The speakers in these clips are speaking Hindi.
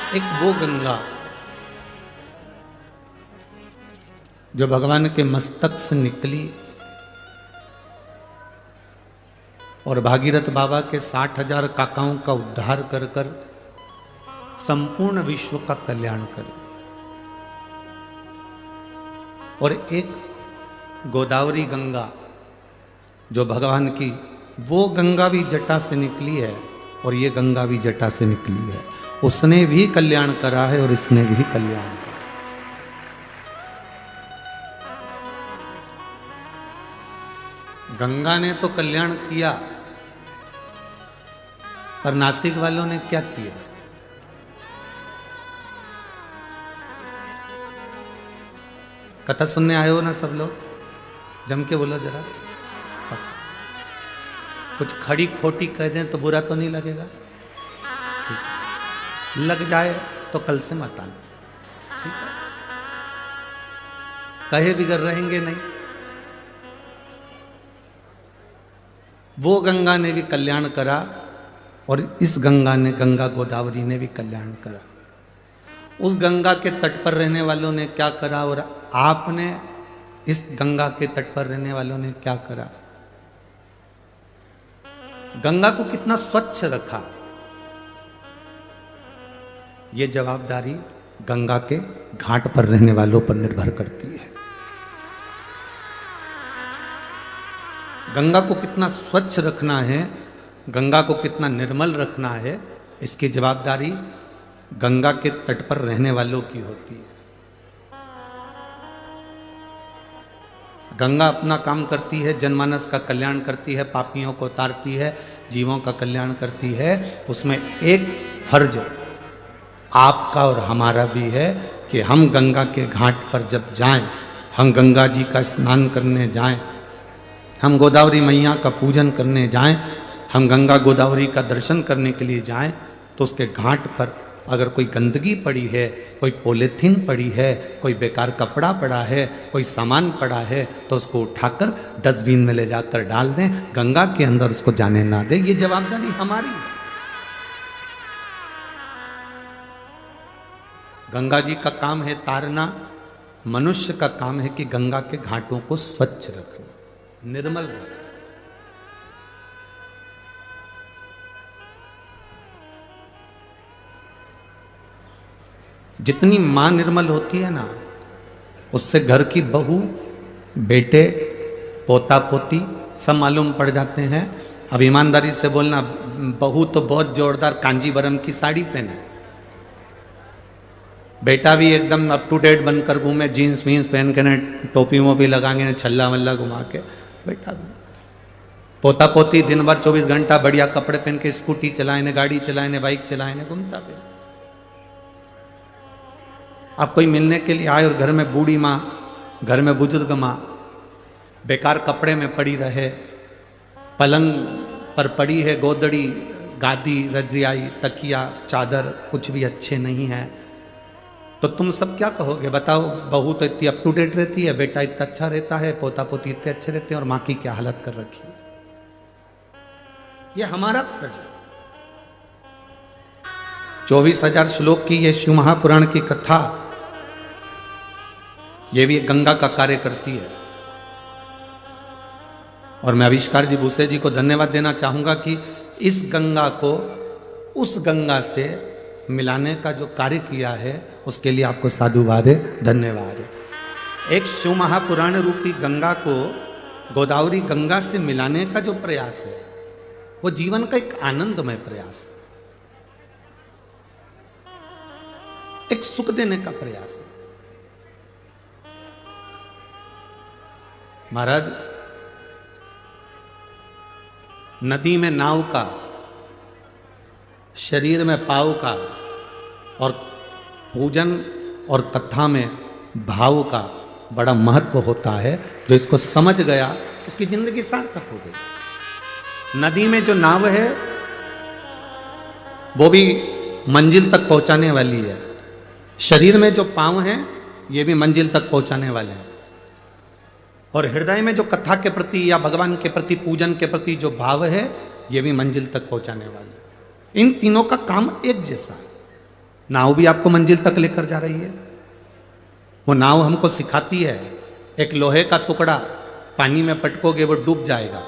एक वो गंगा जो भगवान के मस्तक से निकली और भागीरथ बाबा के 60,000 काकाओं का उद्धार कर कर संपूर्ण विश्व का कल्याण करे। और एक गोदावरी गंगा जो भगवान की, वो गंगा भी जटा से निकली है और ये गंगा भी जटा से निकली है। उसने भी कल्याण करा है और इसने भी कल्याण करा। गंगा ने तो कल्याण किया, पर नासिक वालों ने क्या किया? कथा सुनने आए हो ना सब लोग? जम के बोलो जरा। कुछ खड़ी खोटी कह दें तो बुरा तो नहीं लगेगा? लग जाए तो कल से मत आना, ठीक है? कहे बिगड़ रहेंगे नहीं। वो गंगा ने भी कल्याण करा और इस गंगा ने, गंगा गोदावरी ने भी कल्याण करा। उस गंगा के तट पर रहने वालों ने क्या करा और आपने इस गंगा के तट पर रहने वालों ने क्या करा? गंगा को कितना स्वच्छ रखा, ये जवाबदारी गंगा के घाट पर रहने वालों पर निर्भर करती है। गंगा को कितना स्वच्छ रखना है, गंगा को कितना निर्मल रखना है, इसकी जवाबदारी गंगा के तट पर रहने वालों की होती है। गंगा अपना काम करती है, जनमानस का कल्याण करती है, पापियों को उतारती है, जीवों का कल्याण करती है। उसमें एक फर्ज आपका और हमारा भी है कि हम गंगा के घाट पर जब जाएं, हम गंगा जी का स्नान करने जाएं, हम गोदावरी मैया का पूजन करने जाएं, हम गंगा गोदावरी का दर्शन करने के लिए जाएं, तो उसके घाट पर अगर कोई गंदगी पड़ी है, कोई पॉलीथीन पड़ी है, कोई बेकार कपड़ा पड़ा है, कोई सामान पड़ा है, तो उसको उठाकर डस्टबिन में ले जाकर डाल दें, गंगा के अंदर उसको जाने ना दें। ये जवाबदारी हमारी है। गंगा जी का काम है तारना, मनुष्य का काम है कि गंगा के घाटों को स्वच्छ रखना, निर्मल रखना। जितनी मां निर्मल होती है ना, उससे घर की बहू, बेटे, पोता पोती सब मालूम पड़ जाते हैं। अब ईमानदारी से बोलना, बहू तो बहुत जोरदार कांजीवरम की साड़ी पहने, बेटा भी एकदम अप टू डेट बनकर घूमे, जीन्स वीन्स पहन के, न टोपी वोपी लगाएंगे, न छल्ला वल्ला घुमा के, बेटा भी। पोता पोती दिन भर 24 घंटा बढ़िया कपड़े पहन के स्कूटी चलाए, न गाड़ी चलाए, न बाइक चलाए, न घूमता पे। आप कोई मिलने के लिए आए और घर में बूढ़ी माँ, घर में बुजुर्ग माँ बेकार कपड़े में पड़ी रहे, पलंग पर पड़ी है गोदड़ी, गादी, रजाई, तकिया, चादर कुछ भी अच्छे नहीं है, तो तुम सब क्या कहोगे? बताओ। बहू तो इतनी अप टू डेट रहती है, बेटा इतना अच्छा रहता है, पोता पोती इतने अच्छे रहते हैं, और माँ की क्या हालत कर रखी है। ये हमारा फर्ज है। 24,000 श्लोक की ये शिव महापुराण की कथा, ये भी गंगा का कार्य करती है। और मैं आविष्कार जी भूसे जी को धन्यवाद देना चाहूंगा कि इस गंगा को उस गंगा से मिलाने का जो कार्य किया है, उसके लिए आपको साधुवाद है, धन्यवाद है। एक शिव महापुराण रूपी गंगा को गोदावरी गंगा से मिलाने का जो प्रयास है, वो जीवन का एक आनंदमय प्रयास है, एक सुख देने का प्रयास है। महाराज, नदी में नाव का, शरीर में पाव का, और पूजन और कथा में भाव का बड़ा महत्व होता है। जो इसको समझ गया उसकी जिंदगी सार्थक हो गई। नदी में जो नाव है वो भी मंजिल तक पहुंचाने वाली है, शरीर में जो पांव हैं ये भी मंजिल तक पहुंचाने वाले हैं, और हृदय में जो कथा के प्रति या भगवान के प्रति, पूजन के प्रति जो भाव है, ये भी मंजिल तक पहुंचाने वाले हैं। इन तीनों का काम एक जैसा है। नाव भी आपको मंजिल तक लेकर जा रही है। वो नाव हमको सिखाती है, एक लोहे का टुकड़ा पानी में पटकोगे वो डूब जाएगा,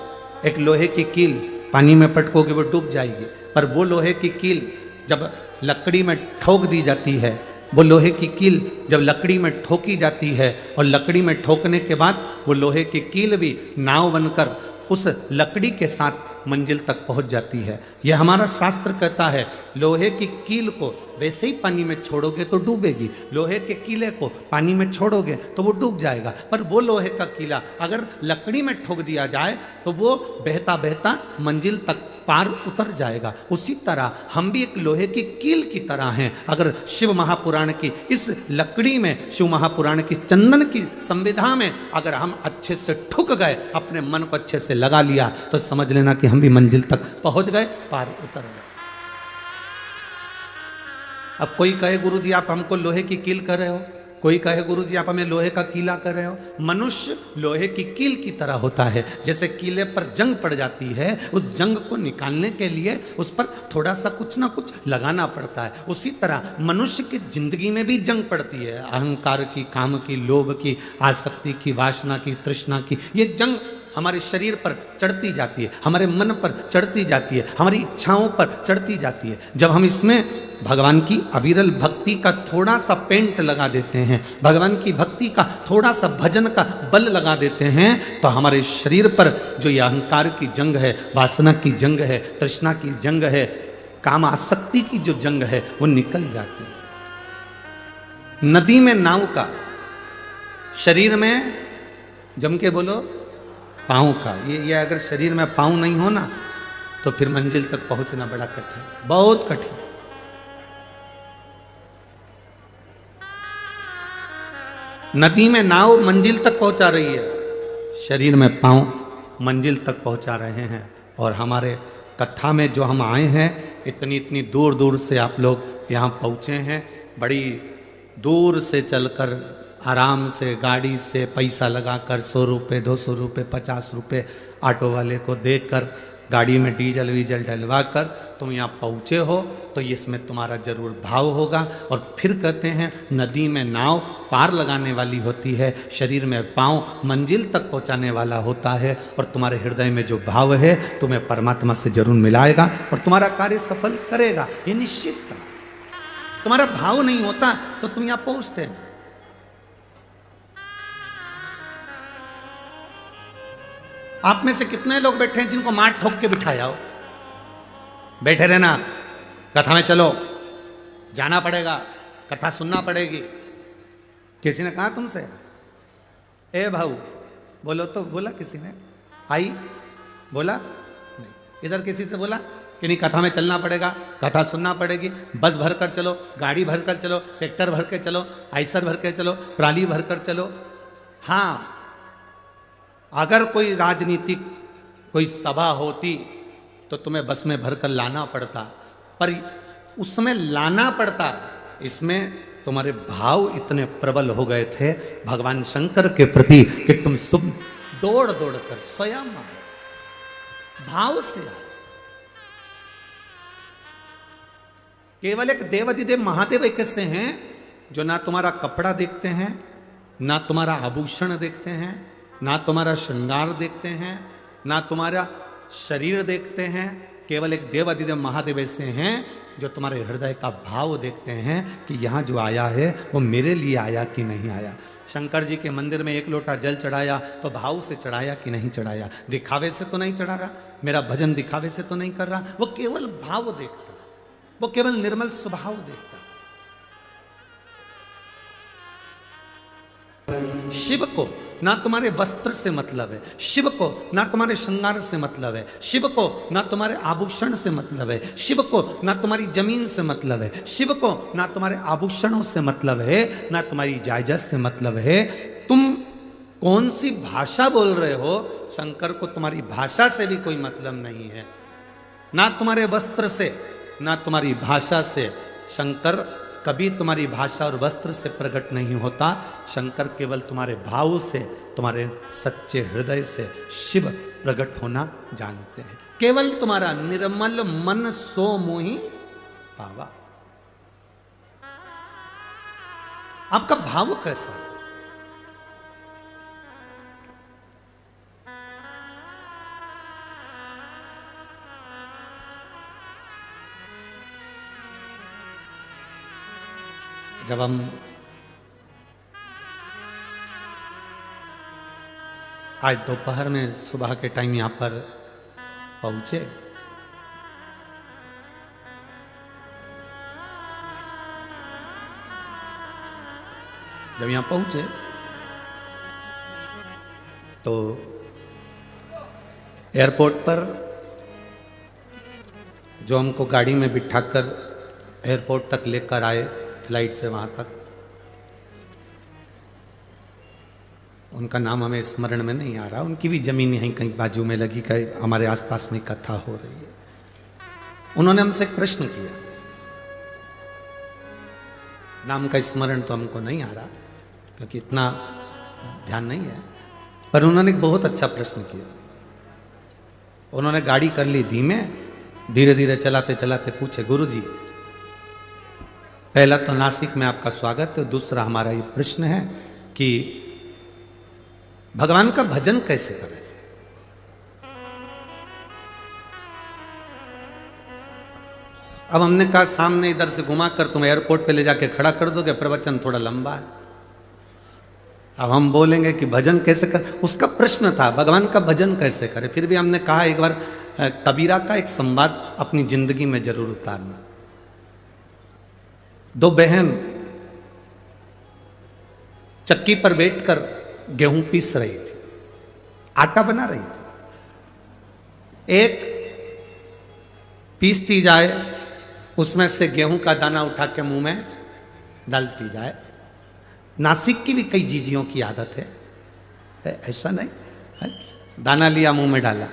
एक लोहे की कील पानी में पटकोगे वो डूब जाएगी। पर वो लोहे की कील जब लकड़ी में ठोक दी जाती है, वो लोहे की कील जब लकड़ी में ठोकी जाती है और लकड़ी में ठोकने के बाद वो लोहे की कील भी नाव बनकर उस लकड़ी के साथ मंजिल तक पहुंच जाती है। यह हमारा शास्त्र कहता है, लोहे की कील को वैसे ही पानी में छोड़ोगे तो डूबेगी, लोहे के कीले को पानी में छोड़ोगे तो वो डूब जाएगा। पर वो लोहे का कीला अगर लकड़ी में ठोक दिया जाए तो वो बहता बहता मंजिल तक पार उतर जाएगा। उसी तरह हम भी एक लोहे की कील की तरह हैं। अगर शिव महापुराण की इस लकड़ी में, शिव महापुराण की चंदन की संविधा में अगर हम अच्छे से ठुक गए, अपने मन को अच्छे से लगा लिया, तो समझ लेना कि हम भी मंजिल तक पहुंच गए, पार उतर गए। अब कोई कहे गुरुजी आप हमको लोहे की कील कर रहे हो, कोई कहे गुरुजी आप हमें लोहे का कीला कर रहे हो। मनुष्य लोहे की कील की तरह होता है। जैसे कीले पर जंग पड़ जाती है, उस जंग को निकालने के लिए उस पर थोड़ा सा कुछ ना कुछ लगाना पड़ता है। उसी तरह मनुष्य की जिंदगी में भी जंग पड़ती है, अहंकार की, काम की, लोभ की, आसक्ति की, वासना की, तृष्णा की। ये जंग हमारे शरीर पर चढ़ती जाती है, हमारे मन पर चढ़ती जाती है, हमारी इच्छाओं पर चढ़ती जाती है। जब हम इसमें भगवान की अविरल भक्ति का थोड़ा सा पेंट लगा देते हैं, भगवान की भक्ति का थोड़ा सा भजन का बल लगा देते हैं, तो हमारे शरीर पर जो ये अहंकार की जंग है, वासना की जंग है, तृष्णा की जंग है, काम आसक्ति की जो जंग है, वो निकल जाती है। नदी में नाव का, शरीर में जम के बोलो पाँव का, ये अगर शरीर में पाँव नहीं हो ना तो फिर मंजिल तक पहुंचना बड़ा कठिन, बहुत कठिन। नदी में नाव मंजिल तक पहुंचा रही है, शरीर में पाँव मंजिल तक पहुंचा रहे हैं। और हमारे कथा में जो हम आए हैं, इतनी इतनी दूर दूर से आप लोग यहाँ पहुँचे हैं, बड़ी दूर से चलकर आराम से गाड़ी से पैसा लगाकर 100 रुपये, 200 रुपये, 50 रुपये ऑटो वाले को देकर गाड़ी में डीजल वीजल डलवा कर तुम यहाँ पहुँचे हो, तो इसमें तुम्हारा जरूर भाव होगा। और फिर कहते हैं नदी में नाव पार लगाने वाली होती है, शरीर में पाँव मंजिल तक पहुँचाने वाला होता है। और तुम्हारे हृदय में जो भाव है तुम्हें परमात्मा से जरूर मिलाएगा और तुम्हारा कार्य सफल करेगा, ये निश्चित था। तुम्हारा भाव नहीं होता तो तुम यहाँ पहुँचते हैं। आप में से कितने लोग बैठे हैं जिनको मार ठोक के बिठाया हो? बैठे रहना, कथा में चलो, जाना पड़ेगा, कथा सुनना पड़ेगी। किसी ने कहा तुमसे ए भाऊ बोलो, तो बोला किसी ने आई, बोला नहीं। इधर किसी से बोला कि नहीं कथा में चलना पड़ेगा, कथा सुनना पड़ेगी, बस भर कर चलो, गाड़ी भर कर चलो, ट्रैक्टर भर के चलो, आइसर भर के चलो, ट्राली भर कर चलो। हाँ, अगर कोई राजनीतिक कोई सभा होती तो तुम्हें बस में भरकर लाना पड़ता, पर उसमें लाना पड़ता, इसमें तुम्हारे भाव इतने प्रबल हो गए थे भगवान शंकर के प्रति कि तुम सुबह दौड़ दौड़ कर स्वयं भाव से आए। केवल एक देवाधिदेव महादेव एक ऐसे हैं जो ना तुम्हारा कपड़ा देखते हैं, ना तुम्हारा आभूषण देखते हैं, ना तुम्हारा श्रृंगार देखते हैं, ना तुम्हारा शरीर देखते हैं। केवल एक देवाधिदेव महादेव ऐसे हैं जो तुम्हारे हृदय का भाव देखते हैं कि यहाँ जो आया है वो मेरे लिए आया कि नहीं आया। शंकर जी के मंदिर में 1 लोटा जल चढ़ाया तो भाव से चढ़ाया कि नहीं चढ़ाया, दिखावे से तो नहीं चढ़ा रहा, मेरा भजन दिखावे से तो नहीं कर रहा, वो केवल भाव देखता, वो केवल निर्मल स्वभाव देखता। शिव को ना तुम्हारे वस्त्र से मतलब है, शिव को ना तुम्हारे श्रृंगार से मतलब है, शिव को ना तुम्हारे आभूषण से मतलब है, शिव को ना तुम्हारी जमीन से मतलब है, शिव को ना तुम्हारे आभूषणों से मतलब है, ना तुम्हारी जायदाद से मतलब है। तुम कौन सी भाषा बोल रहे हो, शंकर को तुम्हारी भाषा से भी कोई मतलब नहीं है, ना तुम्हारे वस्त्र से, ना तुम्हारी भाषा से। शंकर कभी तुम्हारी भाषा और वस्त्र से प्रकट नहीं होता, शंकर केवल तुम्हारे भाव से, तुम्हारे सच्चे हृदय से शिव प्रकट होना जानते हैं। केवल तुम्हारा निर्मल मन सो मोहि पावा। आपका भाव कैसा है? जब हम आज दोपहर में सुबह के टाइम यहां पर पहुंचे, जब यहां पहुंचे तो एयरपोर्ट पर जो हमको गाड़ी में बिठाकर एयरपोर्ट तक लेकर आए, फ्लाइट से वहां तक, उनका नाम हमें स्मरण में नहीं आ रहा। उनकी भी जमीन यहीं कहीं बाजू में लगी, कहीं हमारे आसपास में कथा हो रही है। उन्होंने हमसे एक प्रश्न किया, नाम का स्मरण तो हमको नहीं आ रहा क्योंकि इतना ध्यान नहीं है, पर उन्होंने एक बहुत अच्छा प्रश्न किया। उन्होंने गाड़ी कर ली धीमे, धीरे धीरे चलाते चलाते पूछे, गुरुजी पहला तो नासिक में आपका स्वागत है, दूसरा हमारा ये प्रश्न है कि भगवान का भजन कैसे करें? अब हमने कहा सामने इधर से घुमाकर तुम एयरपोर्ट पे ले जाके खड़ा कर दोगे, प्रवचन थोड़ा लंबा है, अब हम बोलेंगे कि भजन कैसे कर। उसका प्रश्न था भगवान का भजन कैसे करें। फिर भी हमने कहा एक बार कबीरा का एक संवाद अपनी जिंदगी में जरूर उतारना। दो बहन चक्की पर बैठकर गेहूं पीस रही थी, आटा बना रही थी। एक पीसती जाए, उसमें से गेहूं का दाना उठा के मुंह में डालती जाए। नासिक की भी कई जीजियों की आदत है ऐसा नहीं है? दाना लिया मुंह में डाला।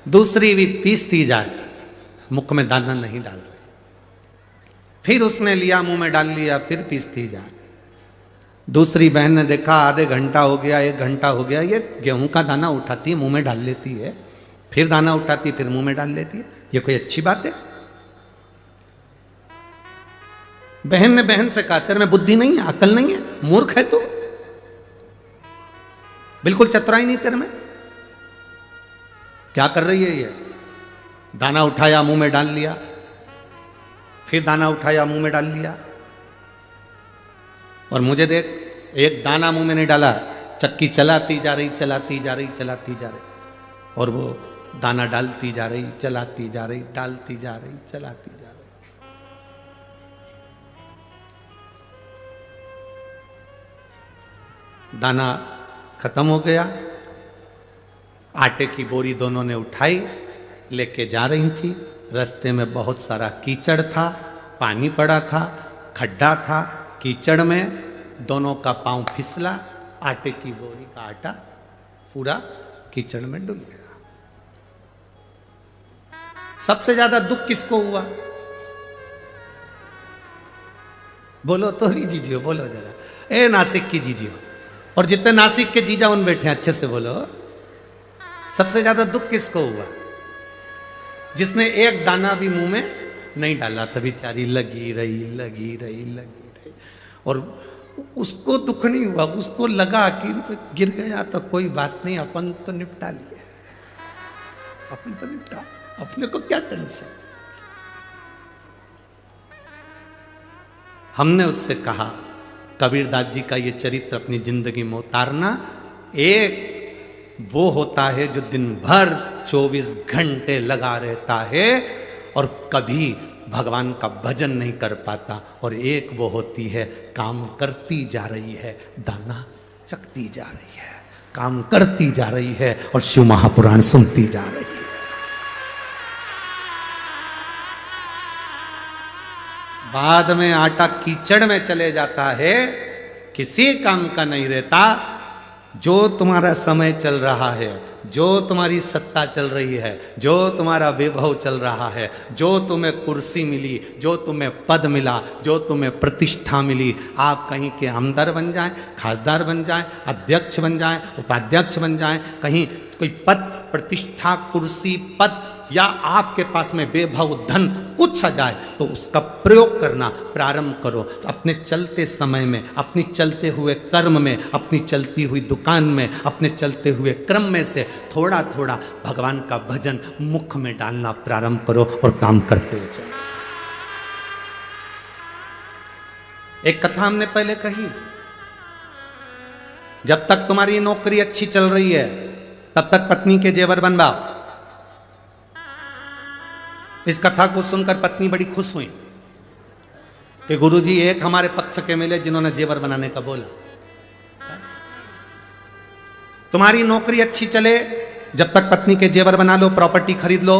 दूसरी भी पीसती जाए, मुख में दाना नहीं डाल रही, फिर उसने लिया मुंह में डाल लिया, फिर पीसती जाए। दूसरी बहन ने देखा आधे घंटा हो गया, 1 घंटा हो गया, ये गेहूं का दाना उठाती है मुंह में डाल लेती है, फिर दाना उठाती फिर मुंह में डाल लेती है, ये कोई अच्छी बात है? बहन ने बहन से कहा तेरे में बुद्धि नहीं है, अकल नहीं है, मूर्ख है तू, बिल्कुल चतुराई नहीं तेरे में। क्या कर रही है ये? दाना उठाया मुंह में डाल लिया, फिर दाना उठाया मुंह में डाल लिया, और मुझे देख एक दाना मुंह में नहीं डाला, चक्की चलाती जा रही, चलाती जा रही, चलाती जा रही, और वो दाना डालती जा रही, चलाती जा रही, डालती जा रही, चलाती जा रही। दाना खत्म हो गया, आटे की बोरी दोनों ने उठाई, लेके जा रही थी। रास्ते में बहुत सारा कीचड़ था, पानी पड़ा था, खड्डा था, कीचड़ में दोनों का पांव फिसला, आटे की बोरी का आटा पूरा कीचड़ में डूब गया। सबसे ज्यादा दुख किसको हुआ? बोलो तो ही जीजियो, बोलो जरा, ए नासिक की जीजियो, और जितने नासिक के जीजा उन बैठे अच्छे से बोलो, सबसे ज्यादा दुख किसको हुआ? जिसने एक दाना भी मुंह में नहीं डाला था, बेचारी लगी रही, लगी रही, लगी रही, और उसको दुख नहीं हुआ, उसको लगा कि गिर गया तो कोई बात नहीं, अपन तो निपटा लिए, अपन तो निपटा, अपने को क्या टेंशन। हमने उससे कहा कबीरदास जी का ये चरित्र अपनी जिंदगी में उतारना। एक वो होता है जो दिन भर 24 घंटे लगा रहता है और कभी भगवान का भजन नहीं कर पाता, और एक वो होती है काम करती जा रही है, दाना चकती जा रही है, काम करती जा रही है और शिव महापुराण सुनती जा रही है। बाद में आटा कीचड़ में चले जाता है, किसी काम का नहीं रहता। जो तुम्हारा समय चल रहा है, जो तुम्हारी सत्ता चल रही है, जो तुम्हारा वैभव चल रहा है, जो तुम्हें कुर्सी मिली, जो तुम्हें पद मिला, जो तुम्हें प्रतिष्ठा मिली, आप कहीं के आमदार बन जाएं, खासदार बन जाएं, अध्यक्ष बन जाएं, उपाध्यक्ष बन जाएं, कहीं कोई पद प्रतिष्ठा कुर्सी पद या आपके पास में बेभव धन कुछ आ जाए तो उसका प्रयोग करना प्रारंभ करो। तो अपने चलते समय में, अपनी चलते हुए कर्म में, अपनी चलती हुई दुकान में, अपने चलते हुए क्रम में से थोड़ा थोड़ा भगवान का भजन मुख में डालना प्रारंभ करो और काम करते हुए चलो। एक कथा हमने पहले कही, जब तक तुम्हारी नौकरी अच्छी चल रही है तब तक पत्नी के जेवर बनवाओ। इस कथा को सुनकर पत्नी बड़ी खुश हुई कि गुरुजी एक हमारे पक्ष के मिले जिन्होंने जेवर बनाने का बोला। तुम्हारी नौकरी अच्छी चले जब तक पत्नी के जेवर बना लो, प्रॉपर्टी खरीद लो,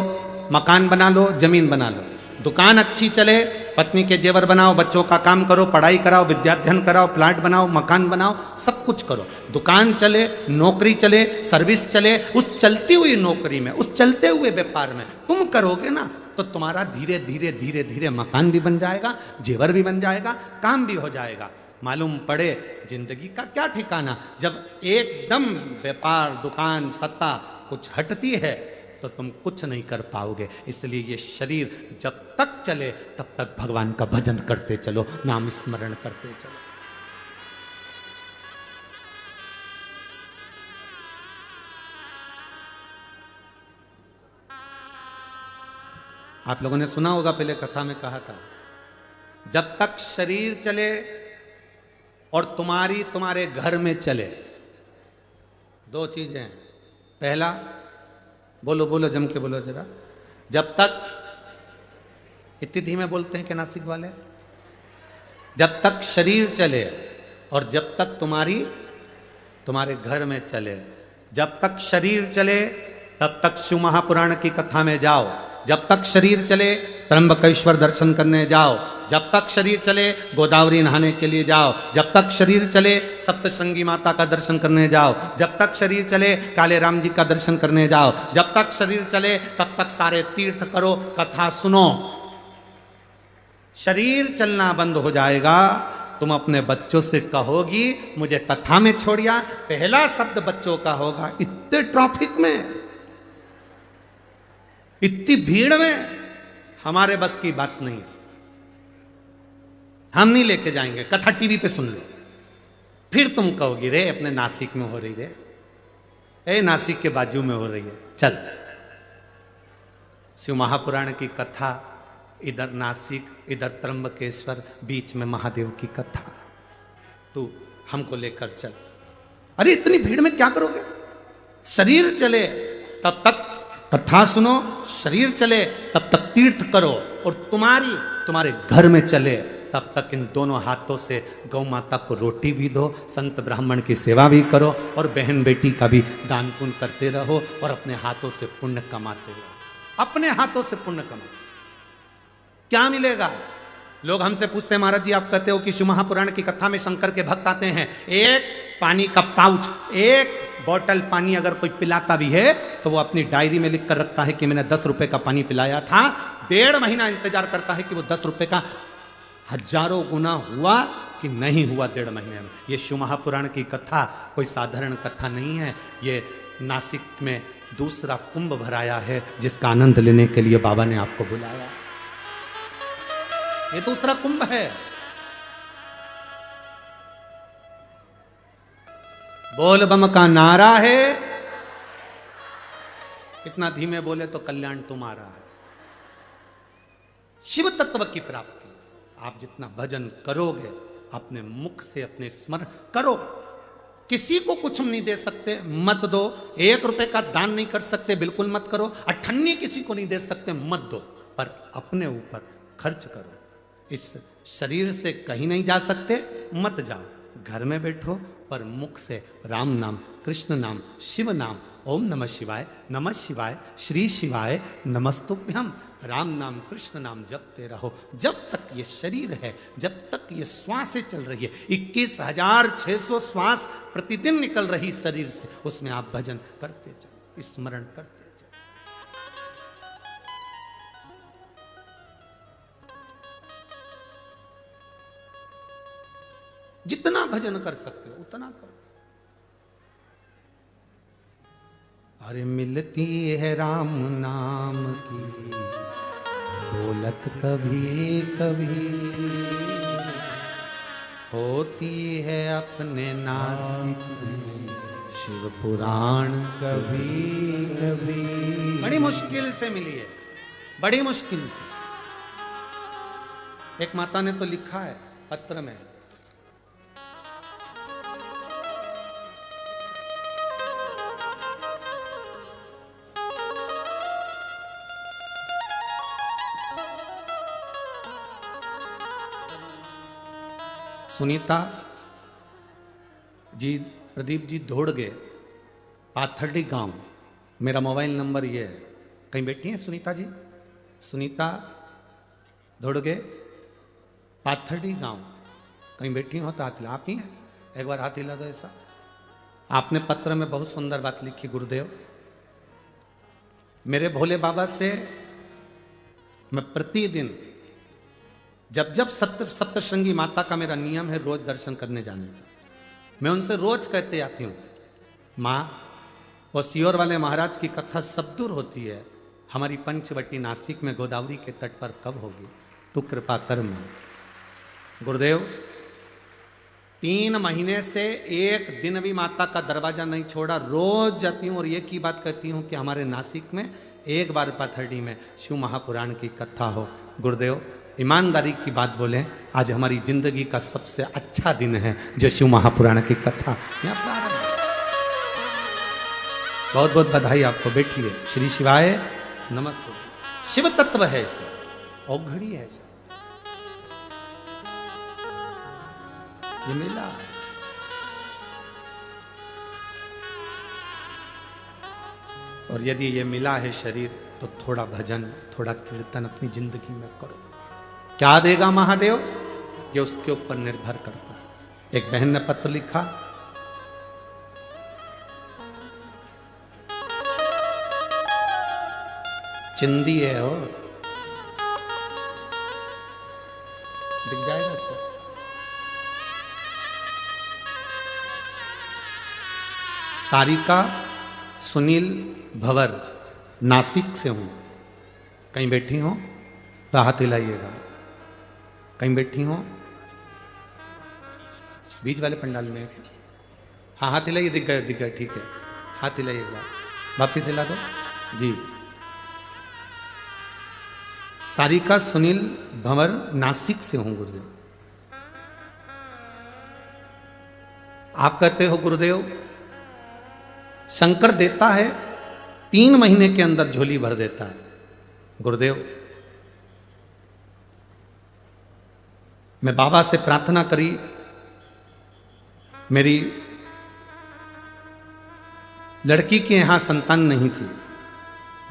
मकान बना लो, जमीन बना लो। दुकान अच्छी चले, पत्नी के जेवर बनाओ, बच्चों का काम करो, पढ़ाई कराओ, विद्याध्ययन कराओ, प्लाट बनाओ, मकान बनाओ, सब कुछ करो। दुकान चले, नौकरी चले, सर्विस चले, उस चलती हुई नौकरी में, उस चलते हुए व्यापार में तुम करोगे ना तो तुम्हारा धीरे धीरे धीरे धीरे मकान भी बन जाएगा, जेवर भी बन जाएगा, काम भी हो जाएगा। मालूम पड़े जिंदगी का क्या ठिकाना, जब एकदम व्यापार, दुकान, सत्ता कुछ हटती है तो तुम कुछ नहीं कर पाओगे। इसलिए ये शरीर जब तक चले तब तक भगवान का भजन करते चलो, नाम स्मरण करते चलो। आप लोगों ने सुना होगा, पहले कथा में कहा था, जब तक शरीर चले और तुम्हारे घर में चले, दो चीजें हैं। पहला, बोलो बोलो जम के बोलो जरा, जब तक, इतनी धीमे बोलते हैं कि नासिक वाले, जब तक शरीर चले और जब तक तुम्हारे घर में चले। जब तक शरीर चले तब तक शिव महापुराण की कथा में जाओ, जब तक शरीर चले त्र्यंबकेश्वर दर्शन करने जाओ, जब तक शरीर चले गोदावरी नहाने के लिए जाओ, जब तक शरीर चले सप्तशृंगी माता का दर्शन करने जाओ, जब तक शरीर चले काले राम जी का दर्शन करने जाओ, जब तक शरीर चले तब तक सारे तीर्थ करो, कथा सुनो। शरीर चलना बंद हो जाएगा, तुम अपने बच्चों से कहोगी मुझे कथा में छोड़िया, पहला शब्द बच्चों का होगा, इतने ट्रैफिक में, इतनी भीड़ में हमारे बस की बात नहीं है, हम नहीं लेके जाएंगे, कथा टीवी पे सुन लो। फिर तुम कहोगी रे अपने नासिक में हो रही रे, ए नासिक के बाजू में हो रही है, चल। शिव महापुराण की कथा, इधर नासिक, इधर त्र्यंबकेश्वर, बीच में महादेव की कथा, तू हमको लेकर चल। अरे इतनी भीड़ में क्या करोगे? शरीर चले तब तक कथा सुनो, शरीर चले तब तक तीर्थ करो, और तुम्हारे घर में चले तब तक इन दोनों हाथों से गौ माता को रोटी भी दो, संत ब्राह्मण की सेवा भी करो, और बहन बेटी का भी दान पुण्य करते रहो, और अपने हाथों से पुण्य कमाते रहो। अपने हाथों से पुण्य कमाओ, क्या मिलेगा? लोग हमसे पूछते हैं महाराज जी आप कहते हो कि शिव महापुराण की कथा में शंकर के भक्त आते हैं, एक पानी का पाउच, एक बॉटल पानी अगर कोई पिलाता भी है तो वो अपनी डायरी में लिख कर रखता है कि मैंने 10 रुपए का पानी पिलाया था, 1.5 महीना इंतजार करता है कि वो 10 रुपए का हजारों गुना हुआ कि नहीं हुआ 1.5 महीने में। ये शिव महापुराण की कथा कोई साधारण कथा नहीं है, ये नासिक में दूसरा कुंभ भराया है जिसका आनंद लेने के लिए बाबा ने आपको बुलाया। ये दूसरा कुंभ है। बोल बम का नारा है, इतना धीमे बोले तो कल्याण तुम्हारा है। शिव तत्व की प्राप्ति, आप जितना भजन करोगे अपने मुख से, अपने स्मरण करो। किसी को कुछ नहीं दे सकते, मत दो। 1 रुपए का दान नहीं कर सकते, बिल्कुल मत करो। अठन्नी किसी को नहीं दे सकते, मत दो। पर अपने ऊपर खर्च करो। इस शरीर से कहीं नहीं जा सकते, मत जाओ। घर में बैठो पर मुख से राम नाम, कृष्ण नाम, शिव नाम, ओम नमः शिवाय, नमः शिवाय, श्री शिवाय, नमस्तुभ्यम, राम नाम कृष्ण नाम जपते रहो। जब तक ये शरीर है, जब तक ये श्वासें चल रही है, 21,600 श्वास प्रतिदिन निकल रही शरीर से, उसमें आप भजन करते चलो, स्मरण करते चलो। जितना भजन कर सकते हो उतना करो। अरे मिलती है राम नाम की दौलत कभी कभी, होती है अपने नासिक में शिव पुराण कभी कभी। बड़ी मुश्किल से मिली है, बड़ी मुश्किल से। एक माता ने तो लिखा है पत्र में, सुनीता जी, प्रदीप जी दौड़गे, पाथर्डी गांव, मेरा मोबाइल नंबर ये है। कहीं बैठी हैं सुनीता जी? सुनीता दौड़गे, पाथर्डी गांव, कहीं बैठी हो तो हाथ हिला। आप ही हैं? एक बार हाथ हिला दो ऐसा। आपने पत्र में बहुत सुंदर बात लिखी, गुरुदेव मेरे भोले बाबा से मैं प्रतिदिन जब जब सप्तशृंगी माता का मेरा नियम है रोज दर्शन करने जाने का, मैं उनसे रोज कहते आती हूँ, माँ वो सियोर वाले महाराज की कथा सब दूर होती है, हमारी पंचवटी नासिक में गोदावरी के तट पर कब होगी? तू कृपा कर माँ। गुरुदेव 3 महीने से एक दिन भी माता का दरवाजा नहीं छोड़ा, रोज जाती हूँ और ये की बात कहती हूँ कि हमारे नासिक में एक बार पाथर्डी में शिव महापुराण की कथा हो। गुरुदेव ईमानदारी की बात बोले, आज हमारी जिंदगी का सबसे अच्छा दिन है जो शिव महापुराण की कथा यहाँ प्रारंभ। बहुत बहुत बधाई आपको। बैठिए। श्री शिवाय नमस्ते। शिव तत्व है इसमें, औघड़ी है इसमें। ये मिला और यदि ये मिला है शरीर तो थोड़ा भजन, थोड़ा कीर्तन अपनी जिंदगी में करो। क्या देगा महादेव ये उसके ऊपर निर्भर करता है। एक बहन ने पत्र लिखा, चिंदी है हो, दिख जाएगा इसको। सारिका सुनील भवर, नासिक से हूं। कहीं बैठी हो तो हाथ हिलाइएगा। कहीं बैठी हो बीच वाले पंडाल में। हाँ हाथ हिलाइए। दिख गए ठीक है। हाथ हिलाइए एक बार, वापिस हिला दो जी। सारिका सुनील भंवर, नासिक से हूं गुरुदेव। आप कहते हो गुरुदेव शंकर देता है 3 महीने के अंदर झोली भर देता है। गुरुदेव मैं बाबा से प्रार्थना करी, मेरी लड़की के यहां संतान नहीं थी,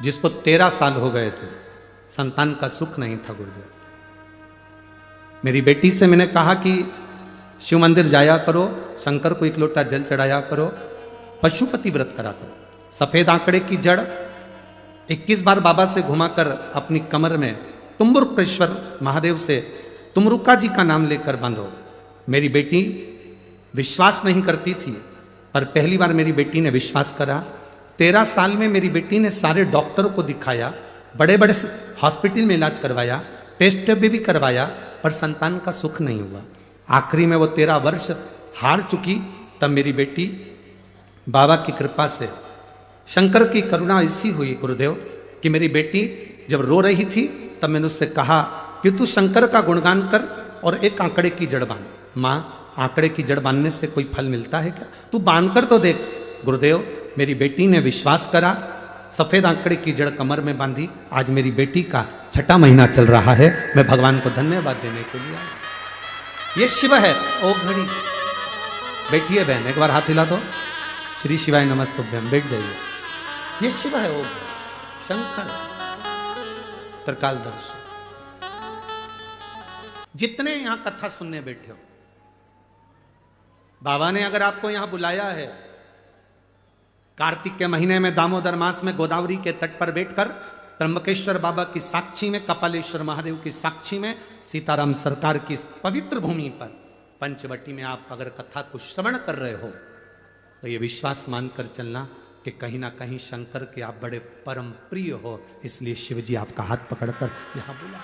जिसको 13 साल हो गए थे, संतान का सुख नहीं था। गुरुदेव मेरी बेटी से मैंने कहा कि शिव मंदिर जाया करो, शंकर को 1 लोटा जल चढ़ाया करो, पशुपति व्रत करा करो। सफेद आंकड़े की जड़ 21 बार बाबा से घुमाकर अपनी कमर में तुम्बुरुकेश्वर महादेव से तुमरुका जी का नाम लेकर बांधो। मेरी बेटी विश्वास नहीं करती थी, पर पहली बार मेरी बेटी ने विश्वास करा। 13 साल में मेरी बेटी ने सारे डॉक्टरों को दिखाया, बड़े बड़े हॉस्पिटल में इलाज करवाया, टेस्ट भी करवाया, पर संतान का सुख नहीं हुआ। आखिरी में वो 13 वर्ष हार चुकी। तब मेरी बेटी बाबा की कृपा से, शंकर की करुणा ऐसी हुई गुरुदेव कि मेरी बेटी जब रो रही थी तब मैंने उससे कहा कि तू शंकर का गुणगान कर और एक आंकड़े की जड़ बांध। माँ आंकड़े की जड़ बांधने से कोई फल मिलता है क्या? तू बांध कर तो देख। गुरुदेव मेरी बेटी ने विश्वास करा, सफेद आंकड़े की जड़ कमर में बांधी। आज मेरी बेटी का 6ठा महीना चल रहा है। मैं भगवान को धन्यवाद देने के लिए आया। ये शिव है। ओ घड़ी बैठिए बहन, एक बार हाथ हिला दो। श्री शिवाय नमस्तुभ्यम। बैठ जाइए। ये शिव है, ओ शंकर त्रिकालदर्शी। जितने यहां कथा सुनने बैठे हो, बाबा ने अगर आपको यहां बुलाया है, कार्तिक के महीने में दामोदर मास में गोदावरी के तट पर बैठकर त्र्यंबकेश्वर बाबा की साक्षी में, कपालेश्वर महादेव की साक्षी में, सीताराम सरकार की इस पवित्र भूमि पर पंचवटी में आप अगर कथा को श्रवण कर रहे हो तो ये विश्वास मानकर चलना, कि कहीं ना कहीं शंकर के आप बड़े परम प्रिय हो, इसलिए शिव जी आपका हाथ पकड़कर यहां बुला।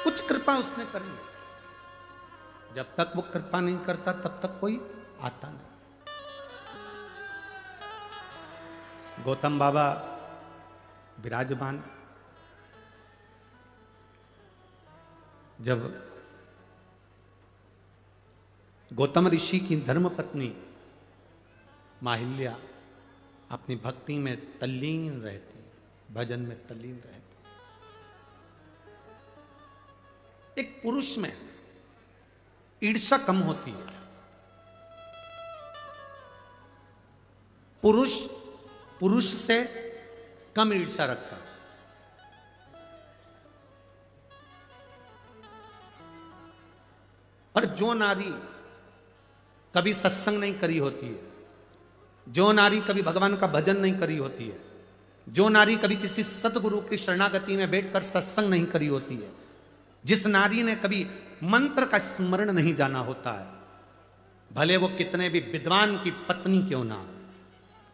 कुछ कृपा उसने करी, जब तक वो कृपा नहीं करता तब तक कोई आता नहीं। गौतम बाबा विराजमान, जब गौतम ऋषि की धर्मपत्नी माहिल्या अपनी भक्ति में तल्लीन रहती, भजन में तल्लीन रहती, एक पुरुष में ईर्ष्या कम होती है। पुरुष से कम ईर्ष्या रखता है। और जो नारी कभी सत्संग नहीं करी होती है, जो नारी कभी भगवान का भजन नहीं करी होती है, जो नारी कभी किसी सतगुरु की शरणागति में बैठकर सत्संग नहीं करी होती है, जिस नारी ने कभी मंत्र का स्मरण नहीं जाना होता है, भले वो कितने भी विद्वान की पत्नी क्यों ना,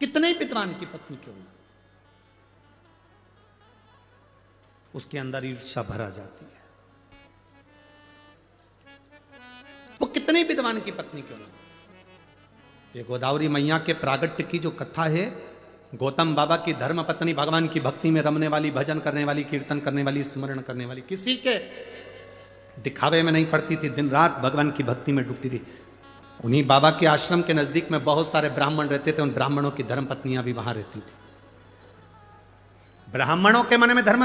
कितने विद्वान की पत्नी क्यों ना, उसके अंदर ईर्ष्या भरा जाती है। वो कितने विद्वान की पत्नी क्यों ना। ये गोदावरी मैया के प्रागट्य की जो कथा है, गौतम बाबा की धर्म पत्नी भगवान की भक्ति में रमने वाली, भजन करने वाली, कीर्तन करने वाली, स्मरण करने वाली, किसी के दिखावे में नहीं पड़ती थी, दिन रात भगवान की भक्ति में डूबती थी। उन्हीं बाबा के आश्रम के नजदीक में बहुत सारे ब्राह्मण रहते थे, उन ब्राह्मणों की धर्म पत्नियां भी वहां रहती थी। ब्राह्मणों के मन में धर्म